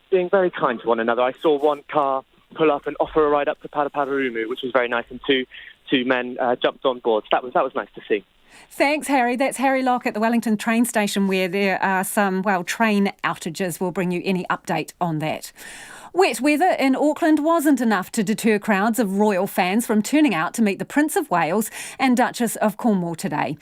being very kind to one another. I saw one car pull up and offer a ride up to Paraparumu, which was very nice, and two men jumped on board. So that was nice to see. Thanks, Harry. That's Harry Locke at the Wellington train station, where there are some, train outages. We'll bring you any update on that. Wet weather in Auckland wasn't enough to deter crowds of royal fans from turning out to meet the Prince of Wales and Duchess of Cornwall today.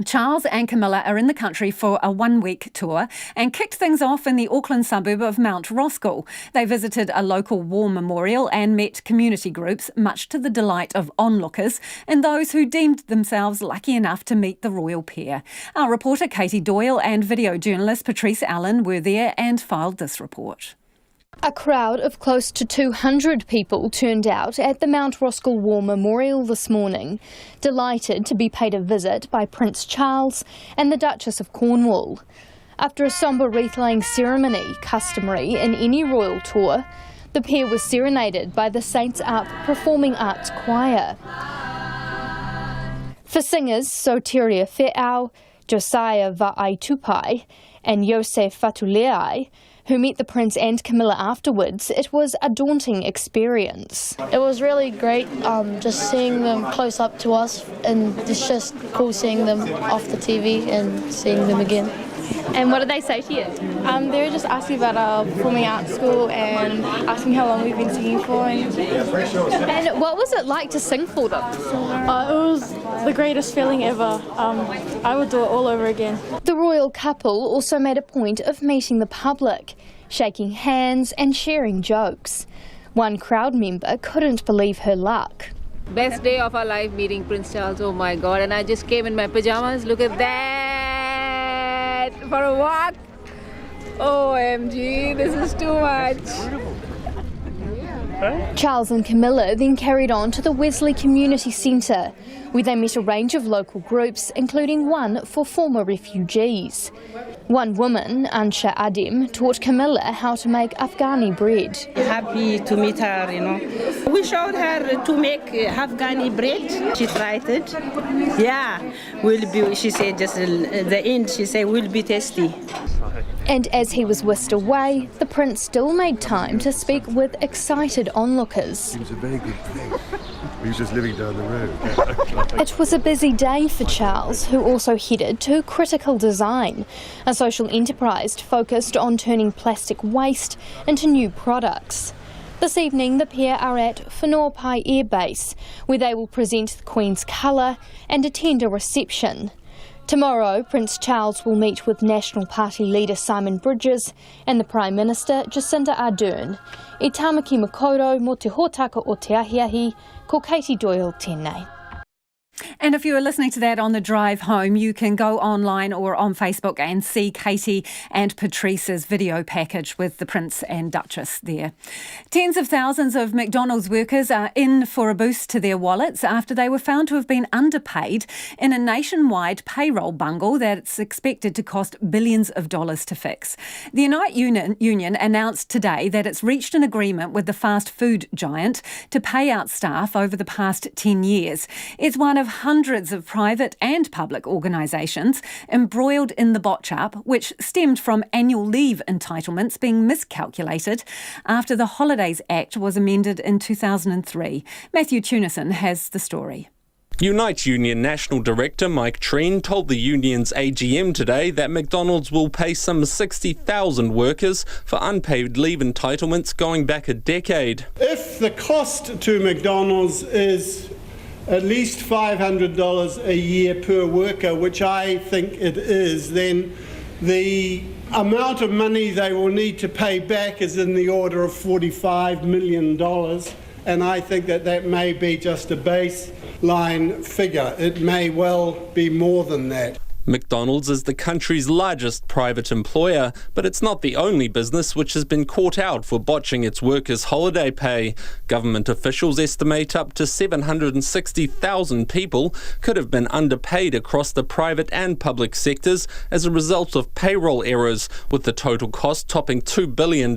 Charles and Camilla are in the country for a one-week tour and kicked things off in the Auckland suburb of Mount Roskill. They visited a local war memorial and met community groups, much to the delight of onlookers and those who deemed themselves lucky enough to meet the royal pair. Our reporter Katie Doyle and video journalist Patrice Allen were there and filed this report. A crowd of close to 200 people turned out at the Mount Roskill War Memorial this morning, delighted to be paid a visit by Prince Charles and the Duchess of Cornwall. After a sombre wreath-laying ceremony customary in any royal tour, the pair was serenaded by the Saints Up Performing Arts Choir. For singers Soteria Fe'au, Josiah Va'aitupai and Yosef Fatuleai, who met the Prince and Camilla afterwards, it was a daunting experience. It was really great just seeing them close up to us, and it's just cool seeing them off the TV and seeing them again. And what did they say to you? They were just asking about our performing arts school and asking how long we've been singing for. And what was it like to sing for them? It was the greatest feeling ever. I would do it all over again. The royal couple also made a point of meeting the public, shaking hands and sharing jokes. One crowd member couldn't believe her luck. Best day of our life meeting Prince Charles, oh my God, and I just came in my pajamas, look at that, for a walk. OMG, this is too much. Charles and Camilla then carried on to the Wesley Community Centre, where they met a range of local groups, including one for former refugees. One woman, Ansha Adem, taught Camilla how to make Afghani bread. Happy to meet her, We showed her to make Afghani bread. She tried it. Yeah, she said just the end, she said, will be tasty. And as he was whisked away, the Prince still made time to speak with excited onlookers. It was a very good place. He was just living down the road. It was a busy day for Charles, who also headed to Critical Design, a social enterprise focused on turning plastic waste into new products. This evening, the pair are at Whenuapai Air Base, where they will present the Queen's colour and attend a reception. Tomorrow, Prince Charles will meet with National Party leader Simon Bridges and the Prime Minister Jacinda Ardern. E Tamaki Makaurau mo te hōtaka o te ahiahi, ko Katie Doyle tēnei. And if you are listening to that on the drive home, you can go online or on Facebook and see Katie and Patrice's video package with the Prince and Duchess there. Tens of thousands of McDonald's workers are in for a boost to their wallets after they were found to have been underpaid in a nationwide payroll bungle that's expected to cost billions of dollars to fix. The Unite Union announced today that it's reached an agreement with the fast food giant to pay out staff over the past 10 years. It's one of hundreds of private and public organisations embroiled in the botch-up, which stemmed from annual leave entitlements being miscalculated after the Holidays Act was amended in 2003. Matthew Tunison has the story. Unite Union National Director Mike Treen told the union's AGM today that McDonald's will pay some 60,000 workers for unpaid leave entitlements going back a decade. If the cost to McDonald's is at least $500 a year per worker, which I think it is, then the amount of money they will need to pay back is in the order of $45 million. And I think that may be just a baseline figure. It may well be more than that. McDonald's is the country's largest private employer, but it's not the only business which has been caught out for botching its workers' holiday pay. Government officials estimate up to 760,000 people could have been underpaid across the private and public sectors as a result of payroll errors, with the total cost topping $2 billion.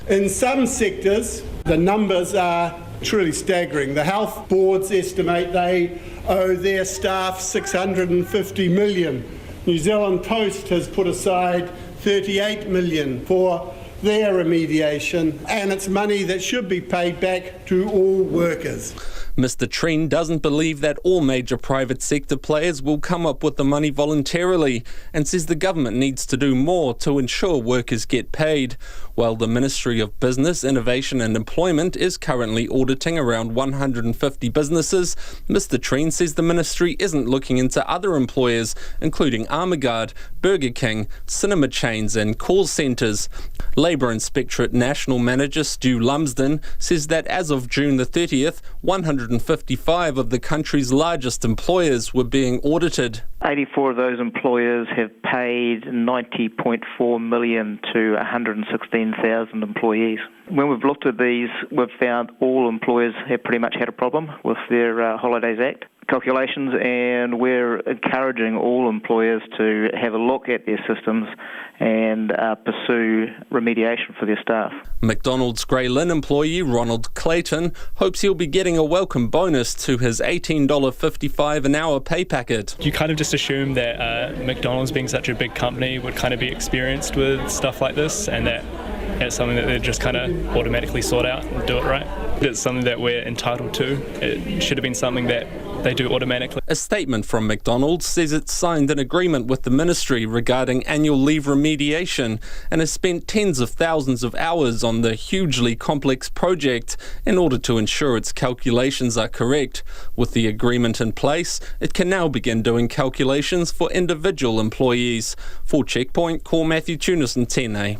In some sectors, the numbers are truly staggering. The health boards estimate they owe their staff $650 million. New Zealand Post has put aside $38 million for their remediation, and it's money that should be paid back to all workers. Mr. Treen doesn't believe that all major private sector players will come up with the money voluntarily and says the government needs to do more to ensure workers get paid. While the Ministry of Business, Innovation and Employment is currently auditing around 150 businesses, Mr. Treen says the ministry isn't looking into other employers, including Armaguard, Burger King, cinema chains and call centres. Labour Inspectorate National Manager Stu Lumsden says that as of June the 30th, 155 of the country's largest employers were being audited. 84 of those employers have paid $90.4 million to 116,000 employees. When we've looked at these, we've found all employers have pretty much had a problem with their Holidays Act calculations, and we're encouraging all employers to have a look at their systems and pursue remediation for their staff. McDonald's Grey Lynn employee Ronald Clayton hopes he'll be getting a welcome bonus to his $18.55 an hour pay packet. You kind of just assume that McDonald's, being such a big company, would kind of be experienced with stuff like this, and that it's something that they just kind of automatically sort out and do it right. It's something that we're entitled to. It should have been something that they do automatically. A statement from McDonald's says it's signed an agreement with the ministry regarding annual leave remediation and has spent tens of thousands of hours on the hugely complex project in order to ensure its calculations are correct. With the agreement in place, it can now begin doing calculations for individual employees. For Checkpoint, call Matthew Tunison, tēnei.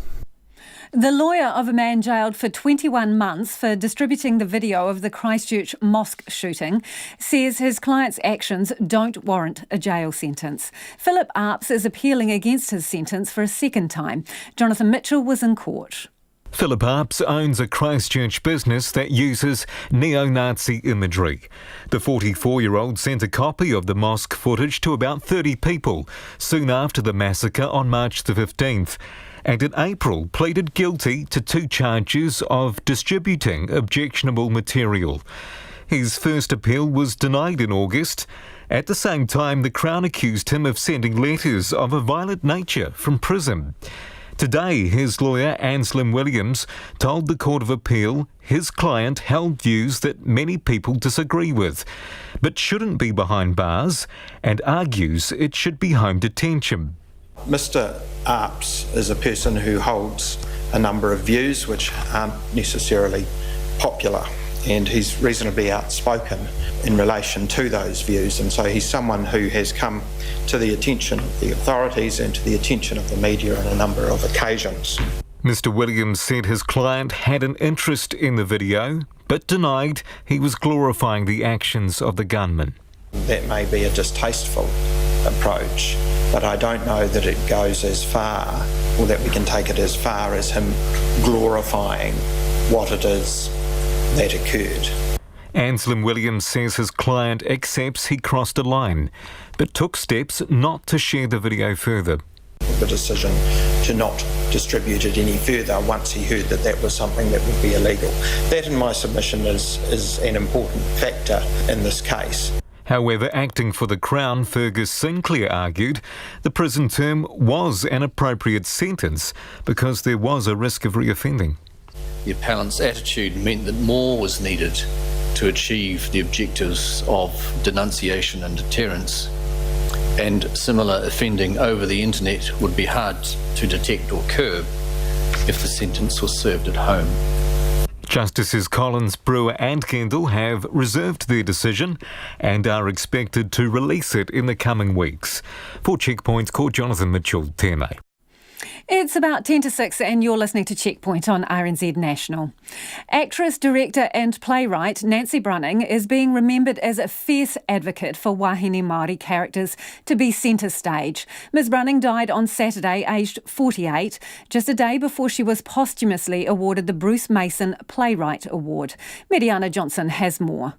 The lawyer of a man jailed for 21 months for distributing the video of the Christchurch Mosque shooting says his client's actions don't warrant a jail sentence. Philip Arps is appealing against his sentence for a second time. Jonathan Mitchell was in court. Philip Arps owns a Christchurch business that uses neo-Nazi imagery. The 44-year-old sent a copy of the mosque footage to about 30 people soon after the massacre on March the 15th. And in April pleaded guilty to 2 charges of distributing objectionable material. His first appeal was denied in August. At the same time, the Crown accused him of sending letters of a violent nature from prison. Today, his lawyer, Anselm Williams, told the Court of Appeal his client held views that many people disagree with, but shouldn't be behind bars, and argues it should be home detention. Mr. Arps is a person who holds a number of views which aren't necessarily popular, and he's reasonably outspoken in relation to those views, and so he's someone who has come to the attention of the authorities and to the attention of the media on a number of occasions. Mr. Williams said his client had an interest in the video, but denied he was glorifying the actions of the gunman. That may be a distasteful approach, but I don't know that it goes as far, or that we can take it as far as him glorifying what it is that occurred. Anselm Williams says his client accepts he crossed a line, but took steps not to share the video further. The decision to not distribute it any further once he heard that that was something that would be illegal. That, in my submission, is an important factor in this case. However, acting for the Crown, Fergus Sinclair argued the prison term was an appropriate sentence because there was a risk of reoffending. The appellant's attitude meant that more was needed to achieve the objectives of denunciation and deterrence, and similar offending over the internet would be hard to detect or curb if the sentence was served at home. Justices Collins, Brewer and Kendall have reserved their decision and are expected to release it in the coming weeks. For Checkpoint, Court Jonathan Mitchell, Tēnei. It's about 10 to 6 and you're listening to Checkpoint on RNZ National. Actress, director and playwright Nancy Brunning is being remembered as a fierce advocate for wahine Māori characters to be centre stage. Ms Brunning died on Saturday, aged 48, just a day before she was posthumously awarded the Bruce Mason Playwright Award. Mediana Johnson has more.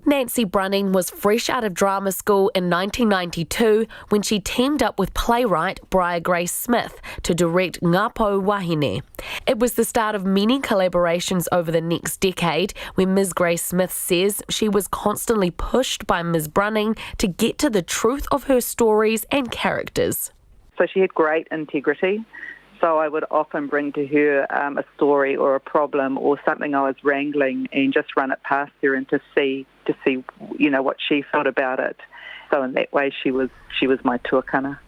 Nancy Brunning was fresh out of drama school in 1992 when she teamed up with playwright Briar Grace Smith to direct Ngā Pou Wahine. It was the start of many collaborations over the next decade, where Ms Grace Smith says she was constantly pushed by Ms Brunning to get to the truth of her stories and characters. So she had great integrity. So I would often bring to her a story or a problem or something I was wrangling and just run it past her and to see what she felt about it. So in that way she was my tuakana.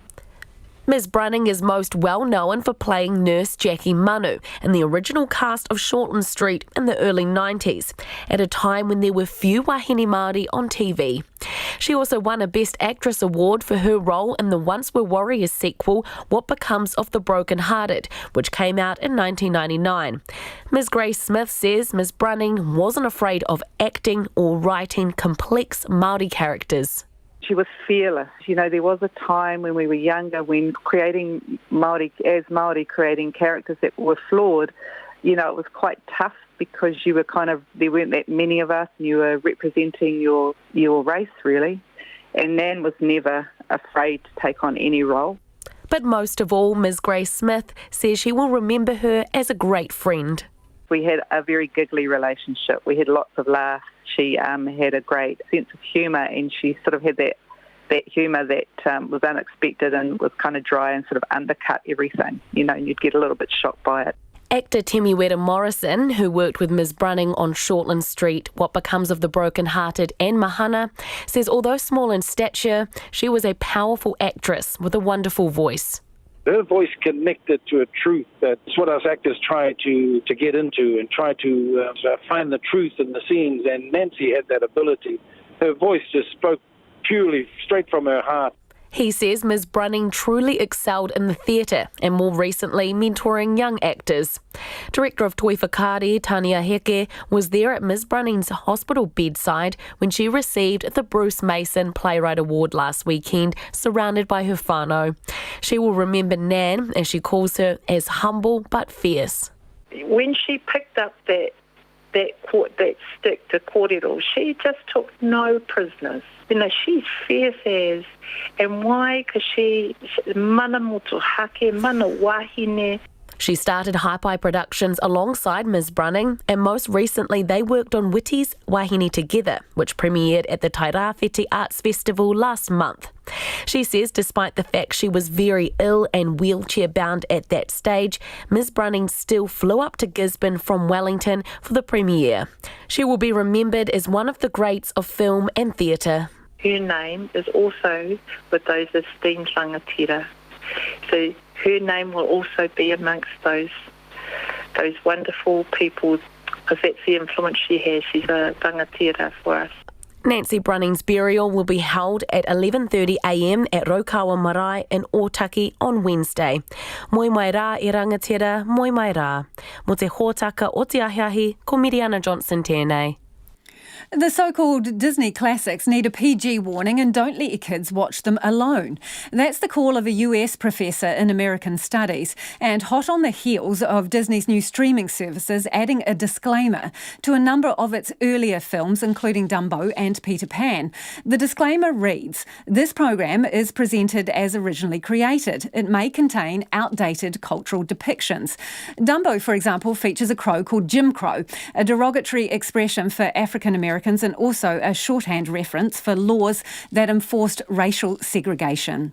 Ms Brunning is most well known for playing Nurse Jackie Manu in the original cast of Shortland Street in the early 90s, at a time when there were few wahine Māori on TV. She also won a Best Actress award for her role in the Once Were Warriors sequel, What Becomes of the Broken Hearted, which came out in 1999. Ms Grace Smith says Ms Brunning wasn't afraid of acting or writing complex Māori characters. She was fearless. There was a time when we were younger when creating Māori creating characters that were flawed, it was quite tough because there weren't that many of us and you were representing your race really. And Nan was never afraid to take on any role. But most of all, Ms Grace Smith says she will remember her as a great friend. We had a very giggly relationship. We had lots of laughs. She had a great sense of humour, and she sort of had that humour that was unexpected and was kind of dry and sort of undercut everything, and you'd get a little bit shocked by it. Actor Temiwera Morrison, who worked with Ms Brunning on Shortland Street, What Becomes of the Broken Hearted and Mahana, says although small in stature, she was a powerful actress with a wonderful voice. Her voice connected to a truth. That's what us actors try to get into and try to find the truth in the scenes, and Nancy had that ability. Her voice just spoke purely straight from her heart. He says Ms Brunning truly excelled in the theatre and more recently mentoring young actors. Director of Toi Whakaari, Tania Heke, was there at Ms Brunning's hospital bedside when she received the Bruce Mason Playwright Award last weekend, surrounded by her whānau. She will remember Nan, as she calls her, as humble but fierce. When she picked up that stick to kōrero, she just took no prisoners. She's fierce as, and why? Because she mana motu hake, mana wahine. She started Haipai Productions alongside Ms Brunning, and most recently they worked on Witi's Wahine Together, which premiered at the Tairāwhiti Arts Festival last month. She says despite the fact she was very ill and wheelchair-bound at that stage, Ms Brunning still flew up to Gisborne from Wellington for the premiere. She will be remembered as one of the greats of film and theatre. Her name is also with those esteemed rangatira. So her name will also be amongst those wonderful people because that's the influence she has. She's a rangatira for us. Nancy Brunning's burial will be held at 11:30am at Raukawa Marae in Otaki on Wednesday. Moi mai rā e rangatira, moi mai rā. Mo te hōtaka o te ahiahi, ko Miriana Johnson tēnei. The so-called Disney classics need a PG warning and don't let your kids watch them alone. That's the call of a US professor in American studies, and hot on the heels of Disney's new streaming services adding a disclaimer to a number of its earlier films, including Dumbo and Peter Pan. The disclaimer reads, "This program is presented as originally created. It may contain outdated cultural depictions." Dumbo, for example, features a crow called Jim Crow, a derogatory expression for African Americans and also a shorthand reference for laws that enforced racial segregation.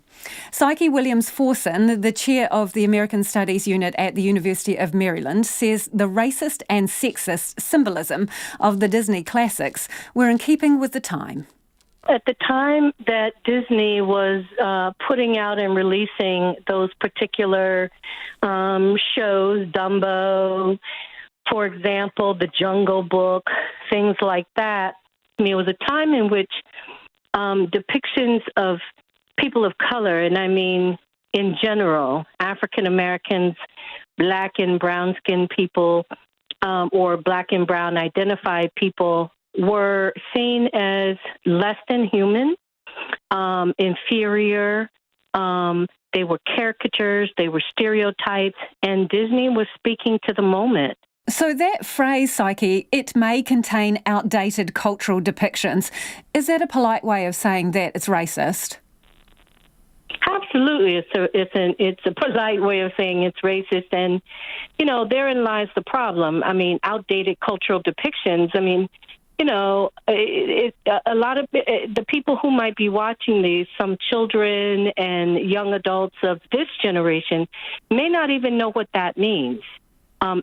Psyche Williams-Forson, the chair of the American Studies Unit at the University of Maryland, says the racist and sexist symbolism of the Disney classics were in keeping with the time. At the time that Disney was putting out and releasing those particular shows, Dumbo, for example, The Jungle Book, things like that. I mean, it was a time in which depictions of people of color, and I mean in general, African Americans, black and brown-skinned people, or black and brown identified people, were seen as less than human, inferior. They were caricatures, they were stereotypes, and Disney was speaking to the moment. So that phrase, Psyche, it may contain outdated cultural depictions. Is that a polite way of saying that it's racist? Absolutely. It's a polite way of saying it's racist. And, you know, therein lies the problem. I mean, outdated cultural depictions. I mean, you know, a lot of the people who might be watching these, some children and young adults of this generation, may not even know what that means.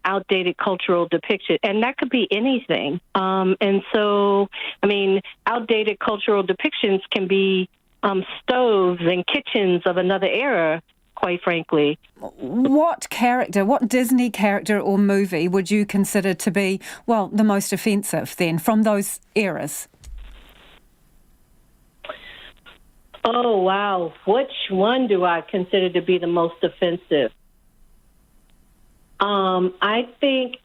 Outdated cultural depiction, and that could be anything. And so, I mean, outdated cultural depictions can be stoves and kitchens of another era, quite frankly. What Disney character or movie would you consider to be, well, the most offensive then from those eras? Oh, wow. Which one do I consider to be the most offensive? I think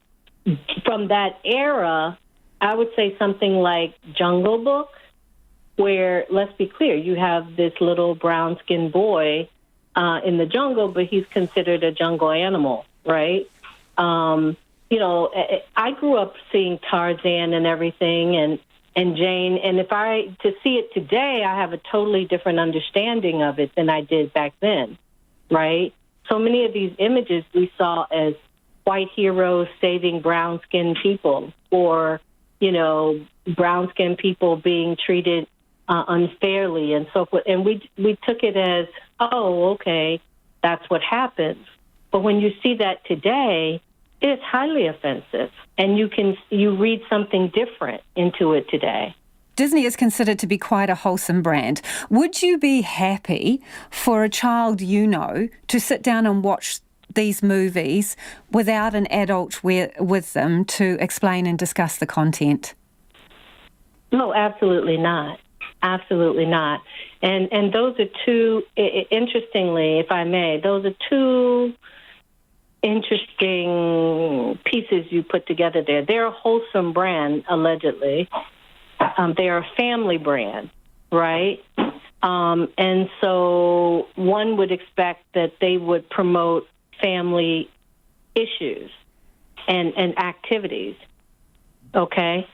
from that era, I would say something like Jungle Book, where, let's be clear, you have this little brown-skinned boy in the jungle, but he's considered a jungle animal, right? You know, I grew up seeing Tarzan and everything, and Jane, and to see it today, I have a totally different understanding of it than I did back then, right? So many of these images we saw as white heroes saving brown-skinned people, or, you know, brown-skinned people being treated unfairly and so forth. And we took it as, oh, okay, that's what happens. But when you see that today, it's highly offensive, and you read something different into it today. Disney is considered to be quite a wholesome brand. Would you be happy for a child you know to sit down and watch these movies without an adult with them to explain and discuss the content? No, absolutely not. Absolutely not. And those are two, interestingly, if I may, those are two interesting pieces you put together there. They're a wholesome brand, allegedly. They are a family brand, right? And so one would expect that they would promote family issues and activities, okay?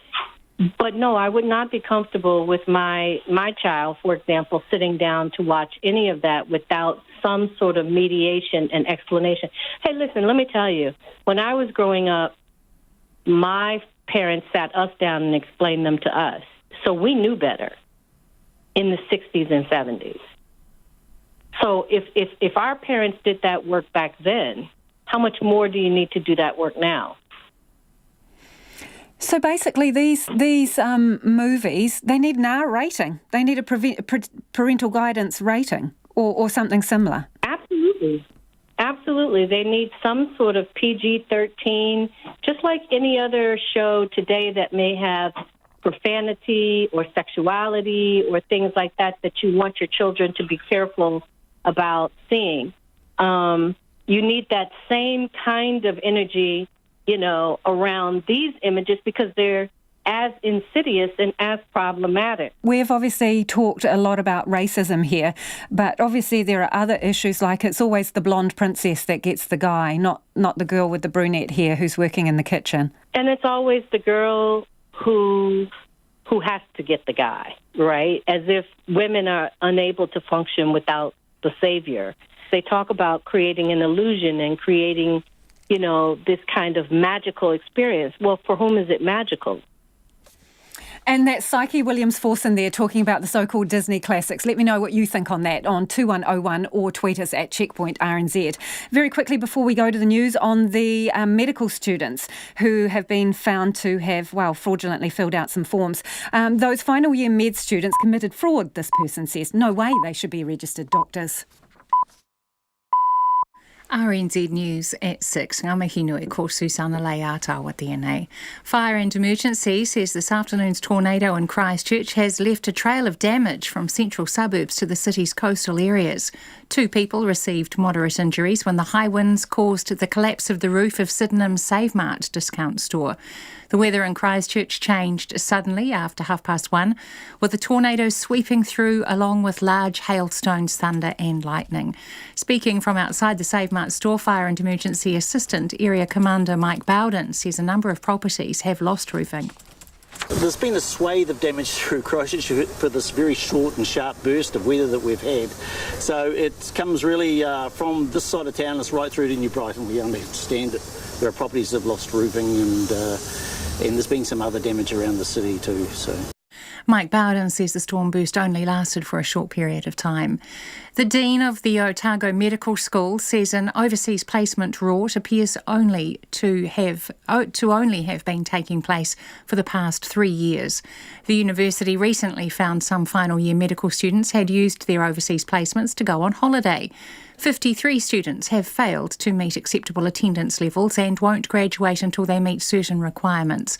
But no, I would not be comfortable with my child, for example, sitting down to watch any of that without some sort of mediation and explanation. Hey, listen, let me tell you, when I was growing up, my parents sat us down and explained them to us. So we knew better in the 60s and 70s. So if our parents did that work back then, how much more do you need to do that work now? So basically, these movies, they need an R rating. They need a parental guidance rating or something similar. Absolutely. Absolutely. They need some sort of PG-13, just like any other show today that may have profanity or sexuality or things like that you want your children to be careful about seeing. You need that same kind of energy, around these images because they're as insidious and as problematic. We've obviously talked a lot about racism here, but obviously there are other issues like it's always the blonde princess that gets the guy, not the girl with the brunette hair who's working in the kitchen. And it's always the girl who has to get the guy, right? As if women are unable to function without the savior. They talk about creating an illusion and creating, this kind of magical experience. Well, for whom is it magical? And that's Psyche Williams-Forson there talking about the so-called Disney classics. Let me know what you think on that on 2101 or tweet us at Checkpoint RNZ. Very quickly before we go to the news on the medical students who have been found to have, fraudulently filled out some forms. Those final year med students committed fraud, this person says. No way they should be registered doctors. RNZ News at 6. Ngā mihi nui ko Susana Leata tēnei. Fire and Emergency says this afternoon's tornado in Christchurch has left a trail of damage from central suburbs to the city's coastal areas. 2 people received moderate injuries when the high winds caused the collapse of the roof of Sydenham's Save Mart discount store. The weather in Christchurch changed suddenly after 1:30, with the tornado sweeping through along with large hailstones, thunder and lightning. Speaking from outside the Save Mart store, Fire and Emergency Assistant Area Commander Mike Bowden says a number of properties have lost roofing. There's been a swathe of damage through Christchurch for this very short and sharp burst of weather that we've had. So it comes really from this side of town, it's right through to New Brighton. We understand it. There are properties that have lost roofing and there's been some other damage around the city too. So. Mike Bowden says the storm burst only lasted for a short period of time. The Dean of the Otago Medical School says an overseas placement route appears only to have been taking place for the past 3 years. The university recently found some final year medical students had used their overseas placements to go on holiday. 53 students have failed to meet acceptable attendance levels and won't graduate until they meet certain requirements.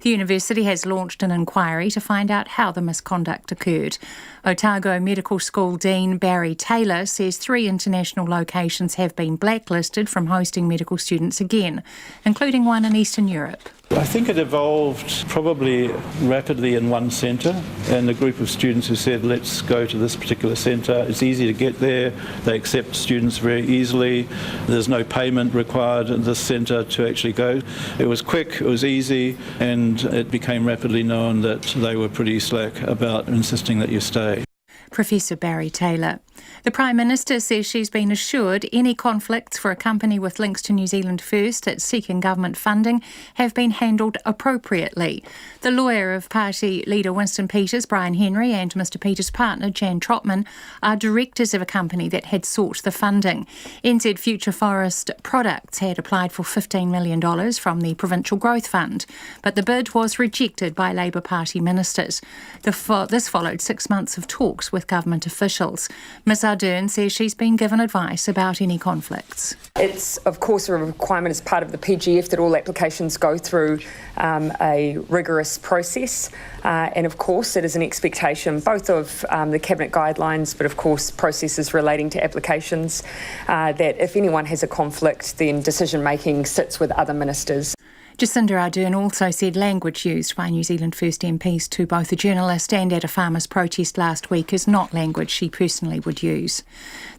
The university has launched an inquiry to find out how the misconduct occurred. Otago Medical School Dean Barry Taylor says 3 international locations have been blacklisted from hosting medical students again, including one in Eastern Europe. I think it evolved probably rapidly in one centre, and a group of students who said, let's go to this particular centre. It's easy to get there. They accept students very easily. There's no payment required at this centre to actually go. It was quick, it was easy, and it became rapidly known that they were pretty slack about insisting that you stay. Professor Barry Taylor. The Prime Minister says she's been assured any conflicts for a company with links to New Zealand First that's seeking government funding have been handled appropriately. The lawyer of party leader Winston Peters, Brian Henry, and Mr Peters' partner Jan Trotman are directors of a company that had sought the funding. NZ Future Forest Products had applied for $15 million from the Provincial Growth Fund, but the bid was rejected by Labour Party ministers. This followed 6 months of talks with government officials. Ms Ardern says she's been given advice about any conflicts. It's, of course, a requirement as part of the PGF that all applications go through a rigorous process. And, of course, it is an expectation both of the Cabinet guidelines, but, of course, processes relating to applications, that if anyone has a conflict, then decision-making sits with other ministers. Jacinda Ardern also said language used by New Zealand First MPs to both a journalist and at a farmers' protest last week is not language she personally would use.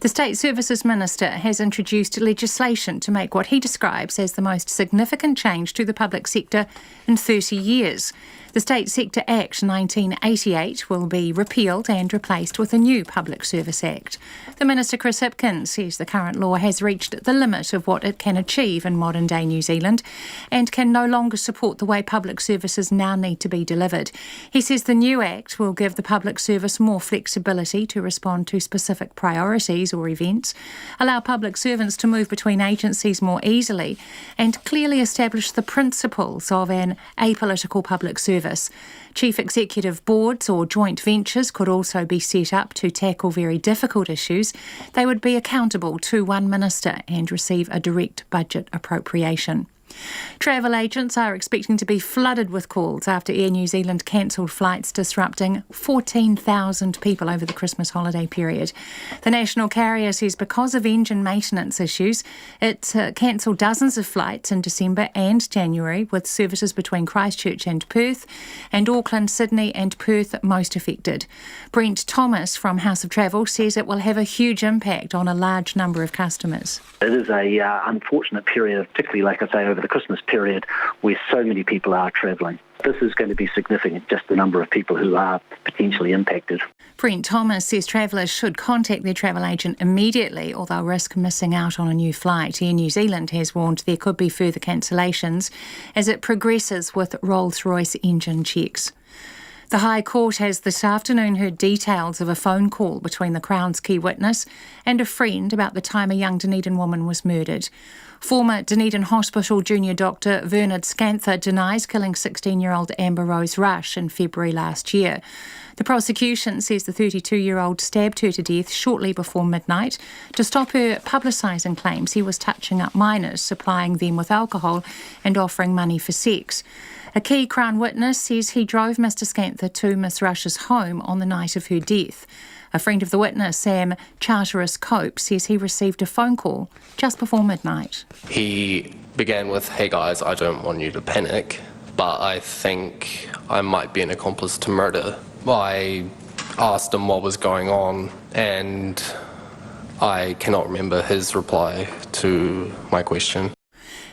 The State Services Minister has introduced legislation to make what he describes as the most significant change to the public sector in 30 years. The State Sector Act 1988 will be repealed and replaced with a new Public Service Act. The Minister, Chris Hipkins, says the current law has reached the limit of what it can achieve in modern-day New Zealand and can can no longer support the way public services now need to be delivered. He says the new Act will give the public service more flexibility to respond to specific priorities or events, allow public servants to move between agencies more easily, and clearly establish the principles of an apolitical public service. Chief executive boards or joint ventures could also be set up to tackle very difficult issues. They would be accountable to one minister and receive a direct budget appropriation. Travel agents are expecting to be flooded with calls after Air New Zealand cancelled flights disrupting 14,000 people over the Christmas holiday period. The national carrier says because of engine maintenance issues, it cancelled dozens of flights in December and January, with services between Christchurch and Perth, and Auckland, Sydney and Perth most affected. Brent Thomas from House of Travel says it will have a huge impact on a large number of customers. It is a unfortunate period, particularly, like I say, over the Christmas period, where so many people are travelling. This is going to be significant, just the number of people who are potentially impacted. Brent Thomas says travellers should contact their travel agent immediately or they'll risk missing out on a new flight. Air New Zealand has warned there could be further cancellations as it progresses with Rolls-Royce engine checks. The High Court has this afternoon heard details of a phone call between the Crown's key witness and a friend about the time a young Dunedin woman was murdered. Former Dunedin Hospital junior doctor Bernard Scanther denies killing 16-year-old Amber Rose Rush in February last year. The prosecution says the 32-year-old stabbed her to death shortly before midnight to stop her publicising claims he was touching up minors, supplying them with alcohol and offering money for sex. A key Crown witness says he drove Mr Scanther to Miss Rush's home on the night of her death. A friend of the witness, Sam Charteris Cope, says he received a phone call just before midnight. He began with, "Hey guys, I don't want you to panic, but I think I might be an accomplice to murder." I asked him what was going on, and I cannot remember his reply to my question.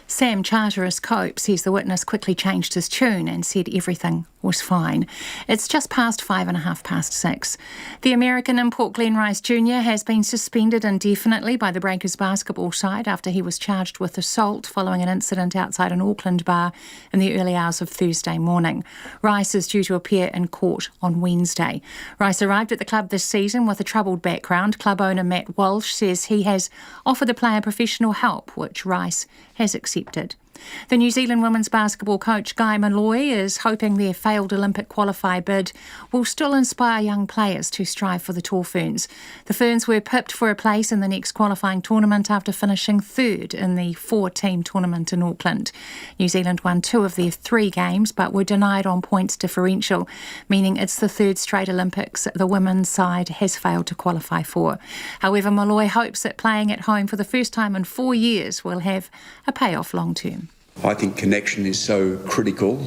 Sam Charteris Cope says the witness quickly changed his tune and said everything was fine. It's just past 6:05. The American in Port Glenrise Jr. has been suspended indefinitely by the Breakers basketball side after he was charged with assault following an incident outside an Auckland bar in the early hours of Thursday morning. Rice is due to appear in court on Wednesday. Rice arrived at the club this season with a troubled background. Club owner Matt Walsh says he has offered the player professional help, which Rice has accepted. The New Zealand women's basketball coach Guy Malloy is hoping their failed Olympic qualifier bid will still inspire young players to strive for the tall ferns. The Ferns were pipped for a place in the next qualifying tournament after finishing third in the 4-team tournament in Auckland. New Zealand won 2 of their 3 games but were denied on points differential, meaning it's the 3rd straight Olympics the women's side has failed to qualify for. However, Malloy hopes that playing at home for the first time in 4 years will have a payoff long term. I think connection is so critical.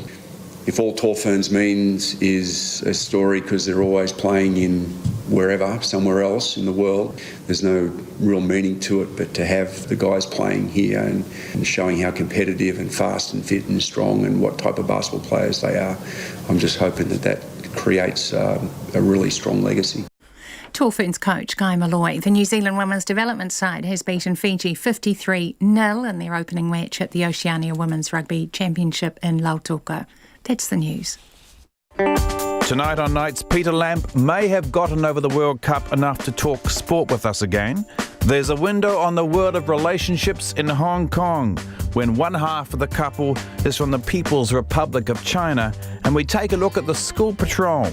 If all tall ferns means is a story because they're always playing in wherever, somewhere else in the world, there's no real meaning to it, but to have the guys playing here and showing how competitive and fast and fit and strong and what type of basketball players they are, I'm just hoping that creates a really strong legacy. Tall Ferns coach Guy Malloy. The New Zealand women's development side has beaten Fiji 53-0 in their opening match at the Oceania Women's Rugby Championship in Lautoko. That's the news. Tonight on Nights, Peter Lamp may have gotten over the World Cup enough to talk sport with us again. There's a window on the world of relationships in Hong Kong when one half of the couple is from the People's Republic of China, and we take a look at the school patrol.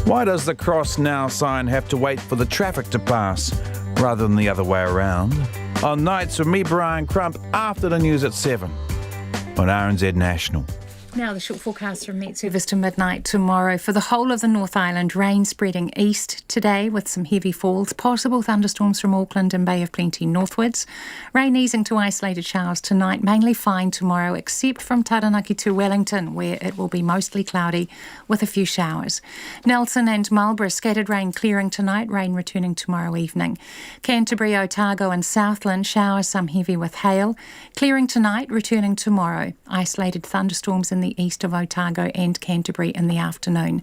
Why does the cross now sign have to wait for the traffic to pass rather than the other way around? On Nights with me, Brian Crump, after the news at 7 on RNZ National. Now the short forecast from Met Service to midnight tomorrow. For the whole of the North Island, rain spreading east today with some heavy falls. Possible thunderstorms from Auckland and Bay of Plenty northwards. Rain easing to isolated showers tonight. Mainly fine tomorrow, except from Taranaki to Wellington, where it will be mostly cloudy with a few showers. Nelson and Marlborough, scattered rain clearing tonight. Rain returning tomorrow evening. Canterbury, Otago and Southland, showers, some heavy with hail. Clearing tonight, returning tomorrow. Isolated thunderstorms in the east of Otago and Canterbury in the afternoon.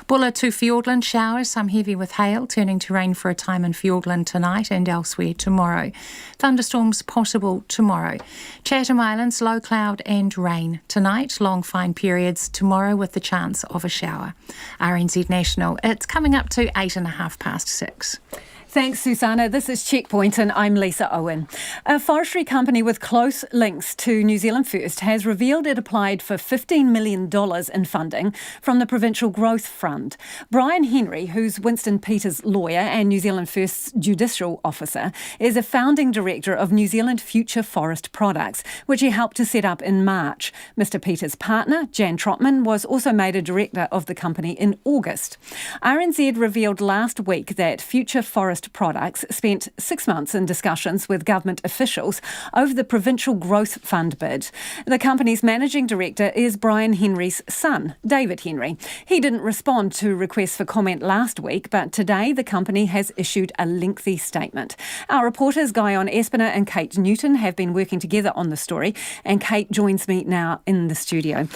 Bulla to Fiordland showers, some heavy with hail, turning to rain for a time in Fiordland tonight and elsewhere tomorrow. Thunderstorms possible tomorrow. Chatham Islands, low cloud and rain. Tonight, long fine periods. Tomorrow with the chance of a shower. RNZ National, it's coming up to 6:08. Thanks, Susanna. This is Checkpoint and I'm Lisa Owen. A forestry company with close links to New Zealand First has revealed it applied for $15 million in funding from the Provincial Growth Fund. Brian Henry, who's Winston Peters' lawyer and New Zealand First's judicial officer, is a founding director of New Zealand Future Forest Products, which he helped to set up in March. Mr. Peters' partner, Jan Trotman, was also made a director of the company in August. RNZ revealed last week that Future Forest Products spent 6 months in discussions with government officials over the Provincial Growth Fund bid. The company's managing director is Brian Henry's son, David Henry. He didn't respond to requests for comment last week, but today the company has issued a lengthy statement. Our reporters Guyon Espiner and Kate Newton have been working together on the story, and Kate joins me now in the studio.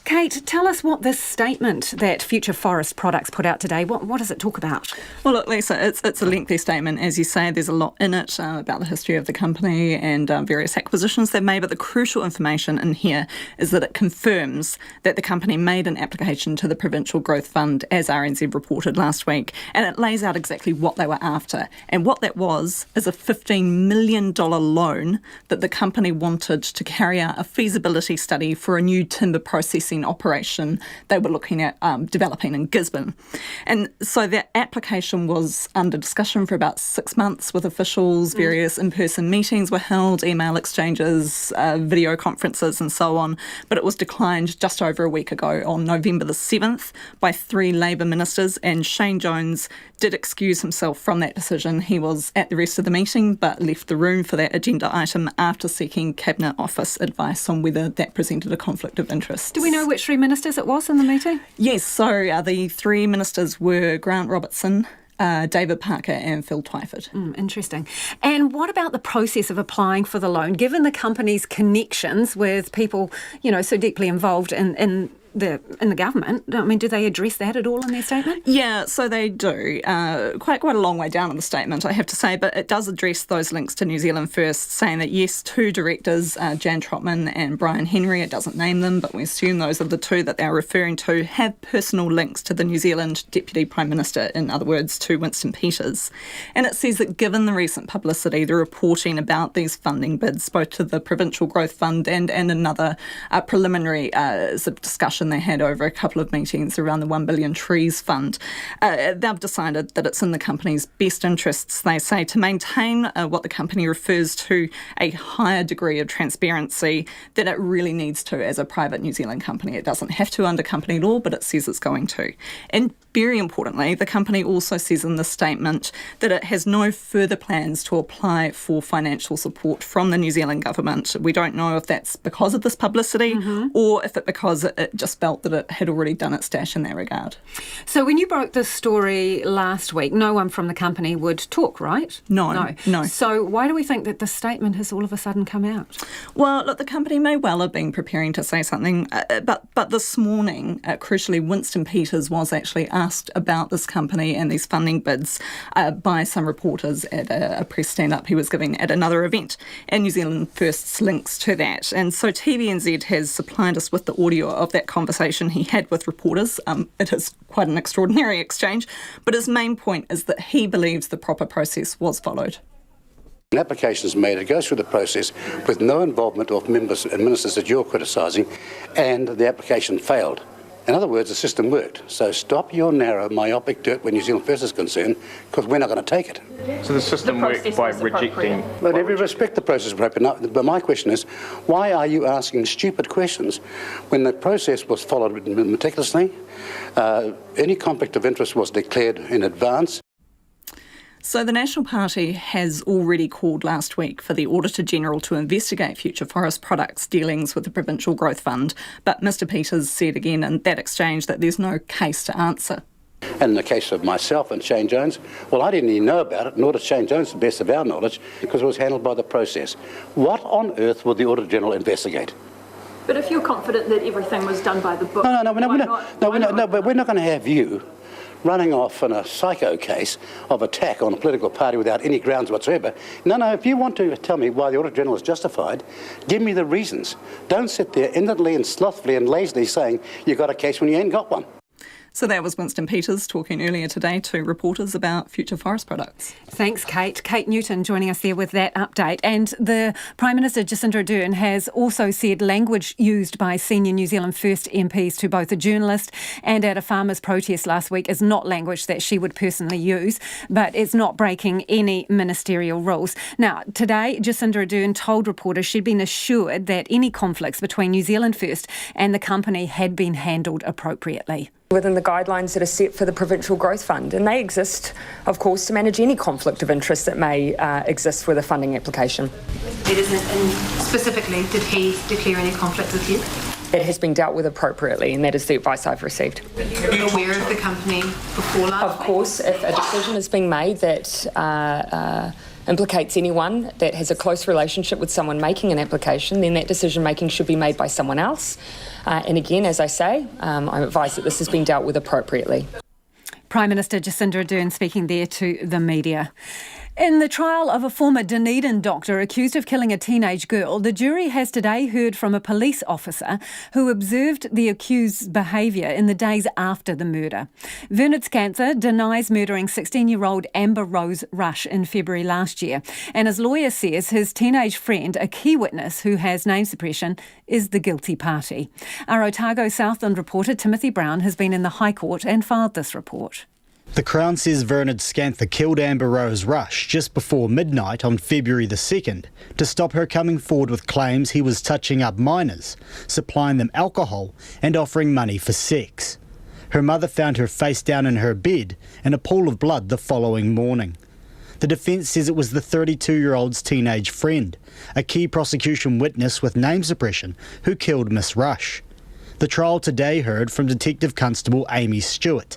Kate, tell us what this statement that Future Forest Products put out today, what does it talk about? Well, look, Lisa, it's a lengthy statement. As you say, there's a lot in it about the history of the company and various acquisitions they've made, but the crucial information in here is that it confirms that the company made an application to the Provincial Growth Fund, as RNZ reported last week, and it lays out exactly what they were after. And what that was is a $15 million loan that the company wanted to carry out a feasibility study for a new timber processing operation they were looking at developing in Gisborne. And so that application was under discussion for about 6 months with officials. Various in-person meetings were held, email exchanges, video conferences and so on. But it was declined just over a week ago on November the 7th by 3 Labour ministers, and Shane Jones did excuse himself from that decision. He was at the rest of the meeting but left the room for that agenda item after seeking Cabinet Office advice on whether that presented a conflict of interest. Do we know which 3 ministers it was in the meeting? Yes, so the 3 ministers were Grant Robertson, David Parker and Phil Twyford. Interesting. And what about the process of applying for the loan? Given the company's connections with people, so deeply involved in the government, I mean, do they address that at all in their statement? Yeah, so they do. Quite a long way down in the statement, I have to say, but it does address those links to New Zealand First, saying that yes, 2 directors, Jan Trotman and Brian Henry, it doesn't name them, but we assume those are the 2 that they're referring to, have personal links to the New Zealand Deputy Prime Minister, in other words, to Winston Peters. And it says that given the recent publicity, the reporting about these funding bids, both to the Provincial Growth Fund and another preliminary sort of discussion they had over a couple of meetings around the 1 Billion Trees Fund, they've decided that it's in the company's best interests, they say, to maintain what the company refers to a higher degree of transparency than it really needs to as a private New Zealand company. It doesn't have to under company law, but it says it's going to. And very importantly, the company also says in the statement that it has no further plans to apply for financial support from the New Zealand government. We don't know if that's because of this publicity or if it's because it just felt that it had already done its dash in that regard. So when you broke this story last week, no one from the company would talk, right? No. So why do we think that this statement has all of a sudden come out? Well, look, the company may well have been preparing to say something, but this morning, crucially, Winston Peters was actually asked about this company and these funding bids by some reporters at a press stand-up he was giving at another event, and New Zealand First's links to that. And so TVNZ has supplied us with the audio of that conversation he had with reporters. It is quite an extraordinary exchange, but his main point is that he believes the proper process was followed. An application is made, it goes through the process with no involvement of members and ministers that you're criticising, and the application failed. In other words, the system worked. So stop your narrow, myopic dirt when New Zealand First is concerned, because we're not going to take it. So the system worked by rejecting... But every respect the process was appropriate. But my question is, why are you asking stupid questions when the process was followed meticulously? Any conflict of interest was declared in advance. So the National Party has already called last week for the Auditor-General to investigate Future Forest Products' dealings with the Provincial Growth Fund, but Mr Peters said again in that exchange that there's no case to answer. And in the case of myself and Shane Jones, well, I didn't even know about it, nor did Shane Jones, to the best of our knowledge, because it was handled by the process. What on earth would the Auditor-General investigate? But if you're confident that everything was done by the book... But we're not going to have you running off in a psycho case of attack on a political party without any grounds whatsoever. No, if you want to tell me why the Audit General is justified, give me the reasons. Don't sit there indolently and slothfully and lazily saying you've got a case when you ain't got one. So that was Winston Peters talking earlier today to reporters about future forest products. Thanks, Kate. Kate Newton joining us there with that update. And the Prime Minister Jacinda Ardern has also said language used by senior New Zealand First MPs to both a journalist and at a farmers' protest last week is not language that she would personally use, but it's not breaking any ministerial rules. Now, today, Jacinda Ardern told reporters she'd been assured that any conflicts between New Zealand First and the company had been handled appropriately. Within the guidelines that are set for the Provincial Growth Fund, and they exist, of course, to manage any conflict of interest that may exist with a funding application. And specifically, did he declare any conflict with you? It has been dealt with appropriately, and that is the advice I've received. Were you aware of the company before last week? Of course, if a decision is being made that implicates anyone that has a close relationship with someone making an application, then that decision making should be made by someone else. And again, as I say, I'm advised that this has been dealt with appropriately. Prime Minister Jacinda Ardern speaking there to the media. In the trial of a former Dunedin doctor accused of killing a teenage girl, the jury has today heard from a police officer who observed the accused's behaviour in the days after the murder. Bernard Scanther denies murdering 16-year-old Amber Rose Rush in February last year, and his lawyer says his teenage friend, a key witness who has name suppression, is the guilty party. Our Otago Southland reporter Timothy Brown has been in the High Court and filed this report. The Crown says Bernard Scanther killed Amber Rose Rush just before midnight on February the 2nd to stop her coming forward with claims he was touching up minors, supplying them alcohol and offering money for sex. Her mother found her face down in her bed in a pool of blood the following morning. The defence says it was the 32-year-old's teenage friend, a key prosecution witness with name suppression, who killed Miss Rush. The trial today heard from Detective Constable Amy Stewart.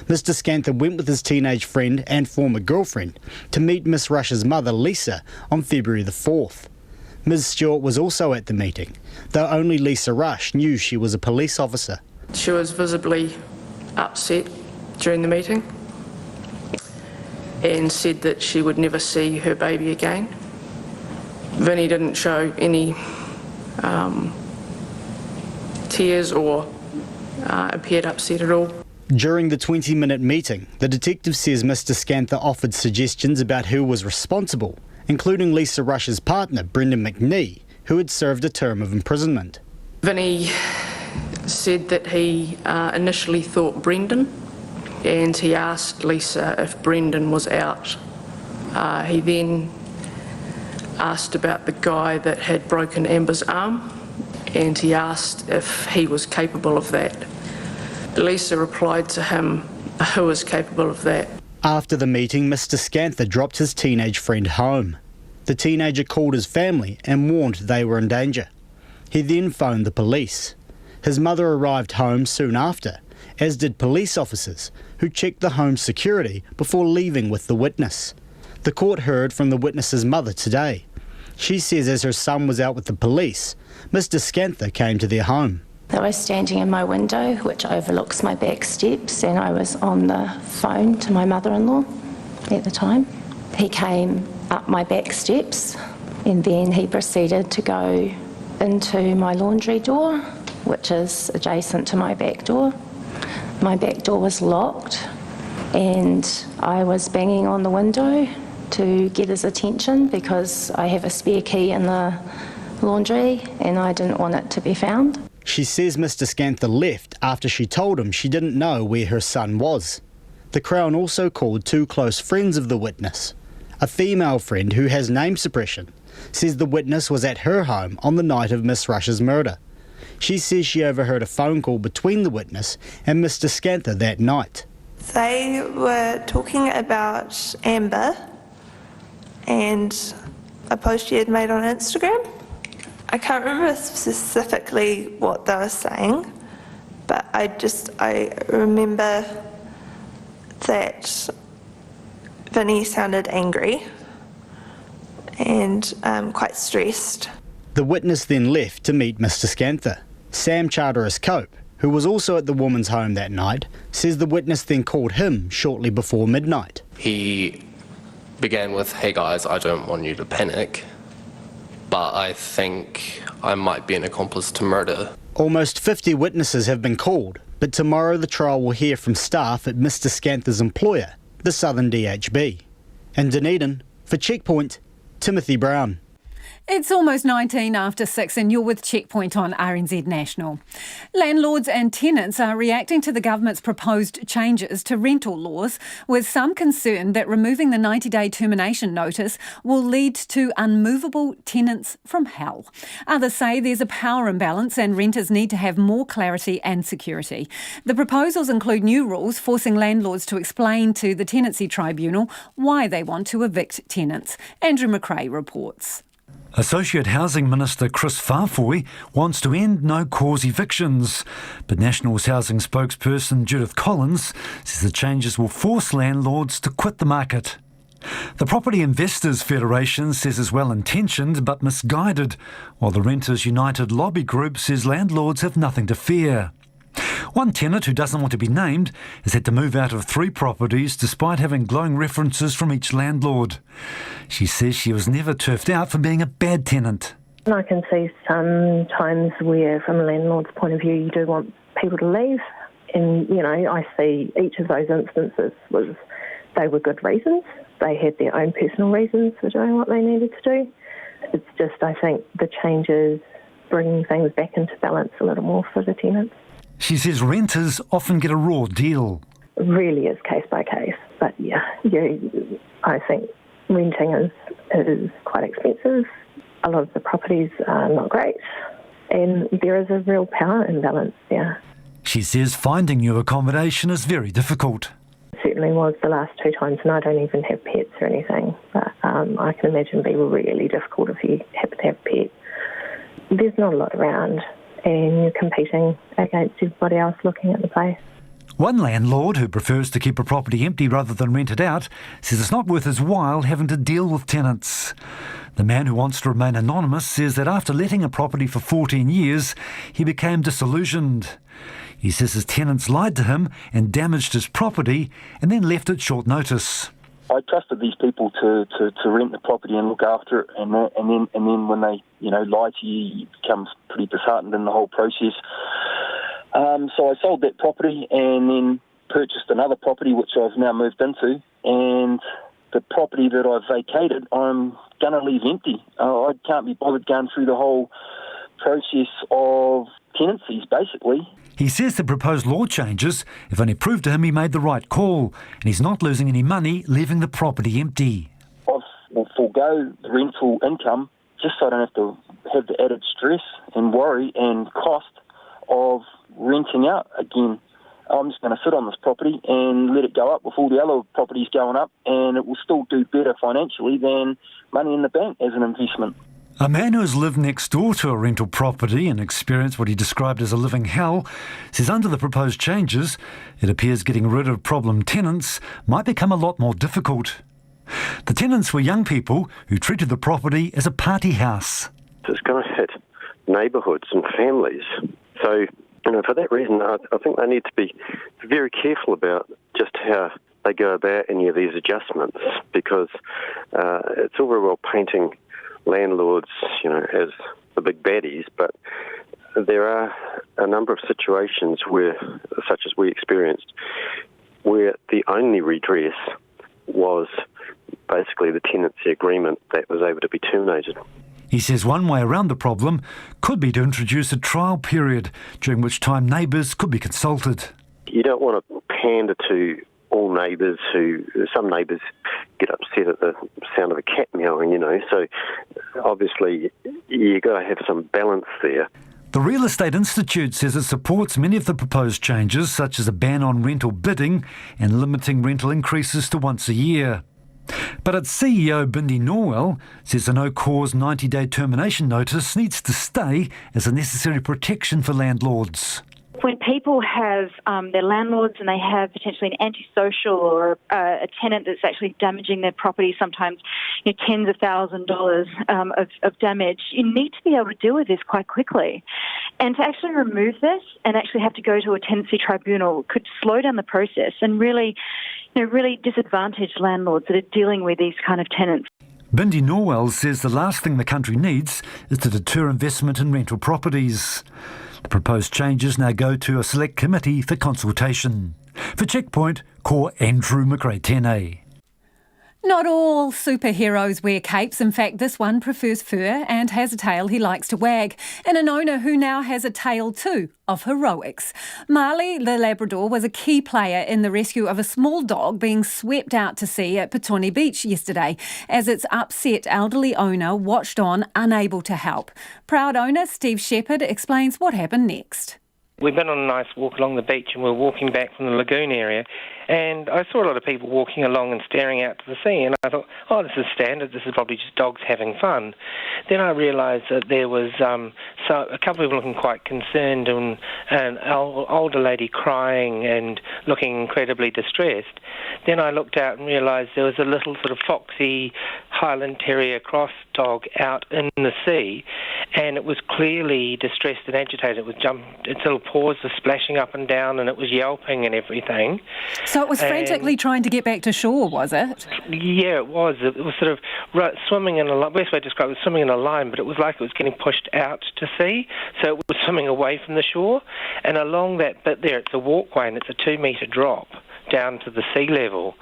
Mr. Scanther went with his teenage friend and former girlfriend to meet Miss Rush's mother, Lisa, on February the 4th. Ms. Stewart was also at the meeting, though only Lisa Rush knew she was a police officer. She was visibly upset during the meeting and said that she would never see her baby again. Vinnie didn't show any tears or appeared upset at all. During the 20-minute meeting, the detective says Mr. Scanther offered suggestions about who was responsible, including Lisa Rush's partner, Brendan McNee, who had served a term of imprisonment. Vinnie said that he initially thought Brendan, and he asked Lisa if Brendan was out. He then asked about the guy that had broken Amber's arm, and he asked if he was capable of that. Lisa replied to him, "Who is capable of that?" After the meeting, Mr. Scanther dropped his teenage friend home. The teenager called his family and warned they were in danger. He then phoned the police. His mother arrived home soon after, as did police officers, who checked the home's security before leaving with the witness. The court heard from the witness's mother today. She says as her son was out with the police, Mr. Scanther came to their home. I was standing in my window, which overlooks my back steps, and I was on the phone to my mother-in-law at the time. He came up my back steps, and then he proceeded to go into my laundry door, which is adjacent to my back door. My back door was locked, and I was banging on the window to get his attention because I have a spare key in the laundry, and I didn't want it to be found. She says Mr. Scanther left after she told him she didn't know where her son was. The Crown also called two close friends of the witness. A female friend who has name suppression says the witness was at her home on the night of Miss Rush's murder. She says she overheard a phone call between the witness and Mr. Scanther that night. They were talking about Amber and a post she had made on Instagram. I can't remember specifically what they were saying, but I remember that Vinnie sounded angry and quite stressed. The witness then left to meet Mr Scanther. Sam Charteris-Cope, who was also at the woman's home that night, says the witness then called him shortly before midnight. He began with, "Hey guys, I don't want you to panic, but I think I might be an accomplice to murder." Almost 50 witnesses have been called, but tomorrow the trial will hear from staff at Mr Scanther's employer, the Southern DHB. In Dunedin, for Checkpoint, Timothy Brown. It's almost 19 after 6 and you're with Checkpoint on RNZ National. Landlords and tenants are reacting to the government's proposed changes to rental laws, with some concern that removing the 90-day termination notice will lead to unmovable tenants from hell. Others say there's a power imbalance and renters need to have more clarity and security. The proposals include new rules forcing landlords to explain to the Tenancy Tribunal why they want to evict tenants. Andrew McRae reports. Associate Housing Minister Chris Farfoy wants to end no-cause evictions, but National's housing spokesperson Judith Collins says the changes will force landlords to quit the market. The Property Investors Federation says it's well-intentioned but misguided, while the Renters United lobby group says landlords have nothing to fear. One tenant who doesn't want to be named has had to move out of 3 properties despite having glowing references from each landlord. She says she was never turfed out for being a bad tenant. I can see some times where, from a landlord's point of view, you do want people to leave. And, you know, I see each of those instances they were good reasons. They had their own personal reasons for doing what they needed to do. It's just, I think, the changes bring things back into balance a little more for the tenants. She says renters often get a raw deal. It really is case by case. But I think renting is quite expensive. A lot of the properties are not great. And there is a real power imbalance there. She says finding new accommodation is very difficult. It certainly was the last 2 times, and I don't even have pets or anything. But I can imagine it'd be really difficult if you happen to have a pet. There's not a lot around, and you're competing against everybody else looking at the place. One landlord who prefers to keep a property empty rather than rent it out says it's not worth his while having to deal with tenants. The man who wants to remain anonymous says that after letting a property for 14 years, he became disillusioned. He says his tenants lied to him and damaged his property and then left at short notice. I trusted these people to rent the property and look after it, and then when they lie to you, you become pretty disheartened in the whole process. So I sold that property and then purchased another property which I've now moved into, and the property that I've vacated I'm going to leave empty. I can't be bothered going through the whole process of tenancies, basically. He says the proposed law changes have only proved to him he made the right call, and he's not losing any money leaving the property empty. I will forego the rental income just so I don't have to have the added stress and worry and cost of renting out again. I'm just going to sit on this property and let it go up with all the other properties going up, and it will still do better financially than money in the bank as an investment. A man who has lived next door to a rental property and experienced what he described as a living hell says under the proposed changes, it appears getting rid of problem tenants might become a lot more difficult. The tenants were young people who treated the property as a party house. It's going to hit neighbourhoods and families. So, for that reason, I think they need to be very careful about just how they go about any of these adjustments, because it's all very well painting landlords, as the big baddies, but there are a number of situations where, such as we experienced, where the only redress was basically the tenancy agreement that was able to be terminated. He says one way around the problem could be to introduce a trial period, during which time neighbours could be consulted. You don't want to pander to all neighbours some neighbours get upset at the sound of a cat meowing, so obviously you've got to have some balance there. The Real Estate Institute says it supports many of the proposed changes, such as a ban on rental bidding and limiting rental increases to once a year. But its CEO, Bindi Norwell, says a no-cause 90-day termination notice needs to stay as a necessary protection for landlords. When people have their landlords and they have potentially an antisocial or a tenant that's actually damaging their property, sometimes tens of thousands of dollars of damage, you need to be able to deal with this quite quickly. And to actually remove this and actually have to go to a tenancy tribunal could slow down the process and really disadvantage landlords that are dealing with these kind of tenants. Bindi Norwell says the last thing the country needs is to deter investment in rental properties. The proposed changes now go to a select committee for consultation. For Checkpoint, call Andrew McRae-Tene. Not all superheroes wear capes. In fact, this one prefers fur and has a tail he likes to wag. And an owner who now has a tale too of heroics. Marley the Labrador was a key player in the rescue of a small dog being swept out to sea at Petone Beach yesterday, as its upset elderly owner watched on, unable to help. Proud owner Steve Shepherd explains what happened next. We've been on a nice walk along the beach and we're walking back from the lagoon area, and I saw a lot of people walking along and staring out to the sea, and I thought, oh, this is standard, this is probably just dogs having fun. Then I realised that there was a couple of people looking quite concerned and an older lady crying and looking incredibly distressed. Then I looked out and realised there was a little sort of foxy Highland Terrier cross dog out in the sea, and it was clearly distressed and agitated. It was its little paws were splashing up and down, and it was yelping and everything. So it was frantically trying to get back to shore, was it? Yeah, it was. It was sort of swimming in a line. Best way to describe it was swimming in a line, but it was like it was getting pushed out to sea. So it was swimming away from the shore, and along that bit there, it's a walkway, and it's a 2-metre drop down to the sea level.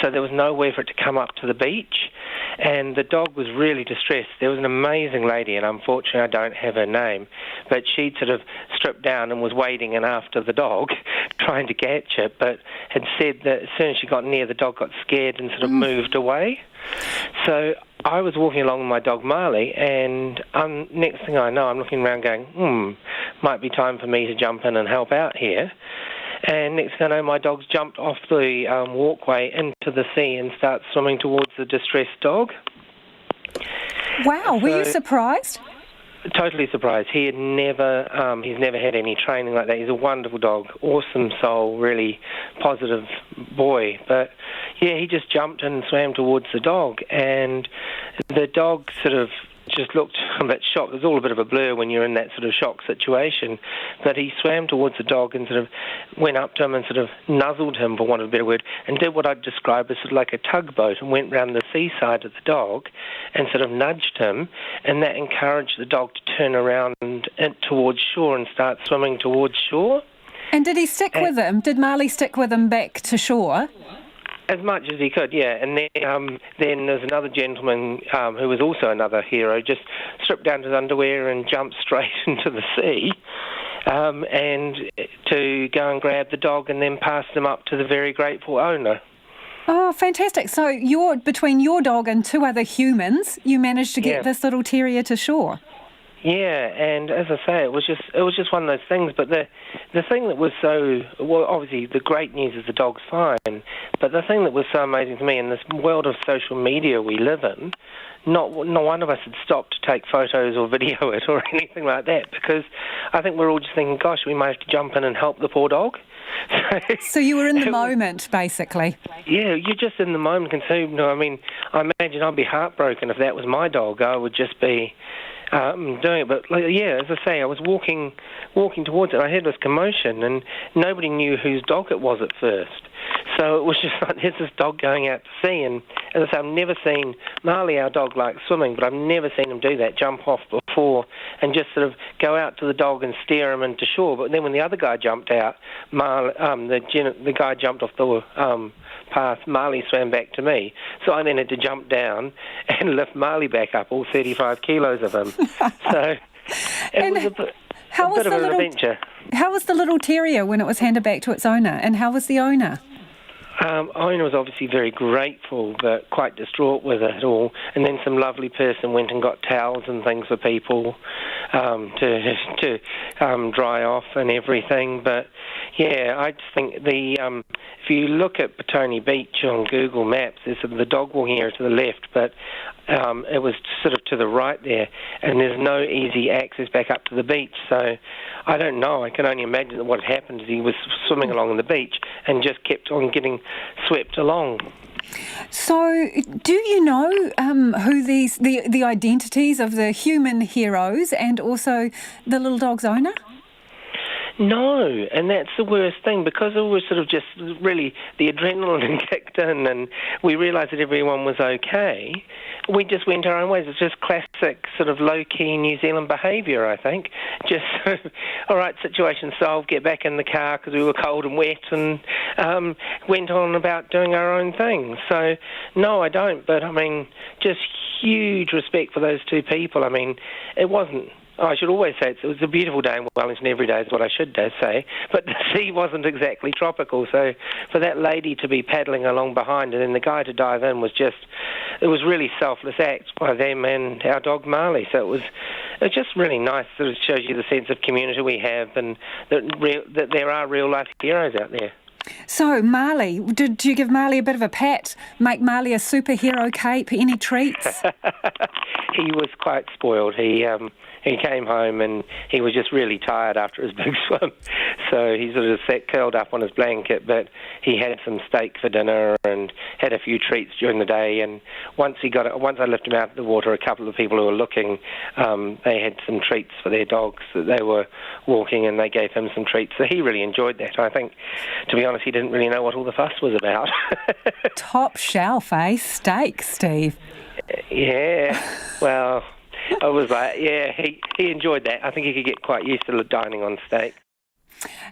So there was nowhere for it to come up to the beach, and the dog was really distressed. There was an amazing lady, and unfortunately I don't have her name, but she'd sort of stripped down and was wading in after the dog, trying to catch it, but had said that as soon as she got near, the dog got scared and sort of moved away. So I was walking along with my dog Marley, and next thing I know, I'm looking around going, might be time for me to jump in and help out here. And next thing I know, my dog's jumped off the walkway into the sea and starts swimming towards the distressed dog. Wow, were you surprised? Totally surprised. He's never had any training like that. He's a wonderful dog, awesome soul, really positive boy. But yeah, he just jumped and swam towards the dog, and the dog sort of just looked a bit shocked. It was all a bit of a blur when you're in that sort of shock situation. But he swam towards the dog and sort of went up to him and sort of nuzzled him, for want of a better word, and did what I'd describe as sort of like a tugboat, and went round the seaside of the dog and sort of nudged him, and that encouraged the dog to turn around and towards shore and start swimming towards shore. And did he stick with him? Did Marley stick with him back to shore? As much as he could, yeah. And then there's another gentleman who was also another hero, just stripped down to his underwear and jumped straight into the sea, and to go and grab the dog and then pass him up to the very grateful owner. Oh, fantastic. So between your dog and 2 other humans, you managed to get this little terrier to shore. Yeah, and as I say, it was just one of those things. But the thing that was obviously the great news is the dog's fine. But the thing that was so amazing to me in this world of social media we live in, not one of us had stopped to take photos or video it or anything like that, because I think we're all just thinking, gosh, we might have to jump in and help the poor dog. So you were in the moment, basically. Yeah, you're just in the moment, consumed. I mean, I imagine I'd be heartbroken if that was my dog. I would just be doing it. But as I say, I was walking towards it, and I heard this commotion, and nobody knew whose dog it was at first. So it was just like, here's this dog going out to sea, and as I say, I've never seen Marley, our dog, like swimming, but I've never seen him do that, jump off before, and just sort of go out to the dog and steer him into shore. But then when the other guy jumped out, the guy jumped off the path, Marley swam back to me. So I then had to jump down and lift Marley back up, all 35 kilos of him. So it was a bit of an adventure. How was the little terrier when it was handed back to its owner, and how was the owner? Owner was obviously very grateful, but quite distraught with it all. And then some lovely person went and got towels and things for people to dry off and everything. But yeah, I just think if you look at Petone Beach on Google Maps, there's the dog walking area to the left, but It was sort of to the right there, and there's no easy access back up to the beach. So I don't know. I can only imagine that what happened is he was swimming along the beach and just kept on getting swept along. So, do you know who the identities of the human heroes and also the little dog's owner? No, and that's the worst thing, because it was sort of just really the adrenaline kicked in and we realised that everyone was okay. We just went our own ways. It's just classic sort of low-key New Zealand behaviour, I think. Just, all right, situation solved, get back in the car because we were cold and wet, and went on about doing our own thing. So, no, I don't, but I mean, just huge respect for those two people. I mean, it wasn't... I should always say it was a beautiful day in Wellington every day is what I should say, but the sea wasn't exactly tropical, so for that lady to be paddling along behind and then the guy to dive in was just, it was really selfless act by them and our dog Marley, so it was just really nice. It shows you the sense of community we have and that there are real life heroes out there. So, Marley, did you give Marley a bit of a pat? Make Marley a superhero cape? Any treats? He was quite spoiled. He came home and he was just really tired after his big swim. So he sort of sat curled up on his blanket, but he had some steak for dinner and had a few treats during the day. And once I lifted him out of the water, a couple of people who were looking, they had some treats for their dogs that they were walking, and they gave him some treats. So he really enjoyed that. I think, to be honest, he didn't really know what all the fuss was about. Top shelf, eh? Steak, Steve. Yeah, well... I was like, yeah, he enjoyed that. I think he could get quite used to dining on steak.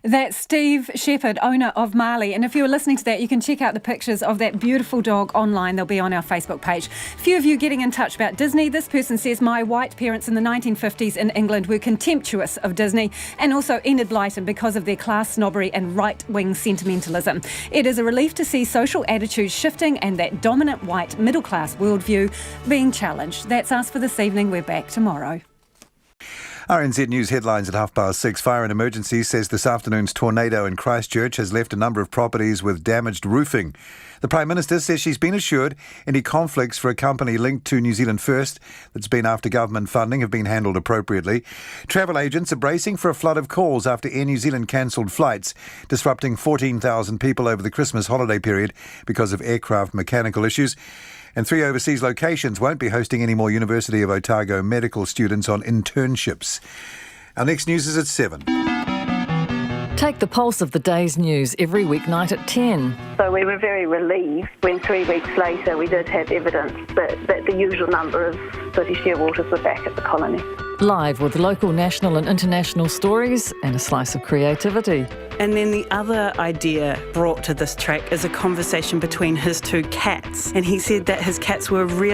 That's Steve Shepherd, owner of Marley. And if you were listening to that, you can check out the pictures of that beautiful dog online. They'll be on our Facebook page. A few of you getting in touch about Disney. This person says, my white parents in the 1950s in England were contemptuous of Disney and also Enid Blyton because of their class snobbery and right-wing sentimentalism. It is a relief to see social attitudes shifting and that dominant white middle-class worldview being challenged. That's us for this evening. We're back tomorrow. RNZ News headlines at 6:30. Fire and Emergency says this afternoon's tornado in Christchurch has left a number of properties with damaged roofing. The Prime Minister says she's been assured any conflicts for a company linked to New Zealand First that's been after government funding have been handled appropriately. Travel agents are bracing for a flood of calls after Air New Zealand cancelled flights, disrupting 14,000 people over the Christmas holiday period because of aircraft mechanical issues. And 3 overseas locations won't be hosting any more University of Otago medical students on internships. Our next news is at 7. Take the pulse of the day's news every weeknight at 10. So we were very relieved when 3 weeks later we did have evidence that the usual number of British shearwaters were back at the colony. Live with local, national and international stories and a slice of creativity. And then the other idea brought to this track is a conversation between his two cats. And he said that his cats were really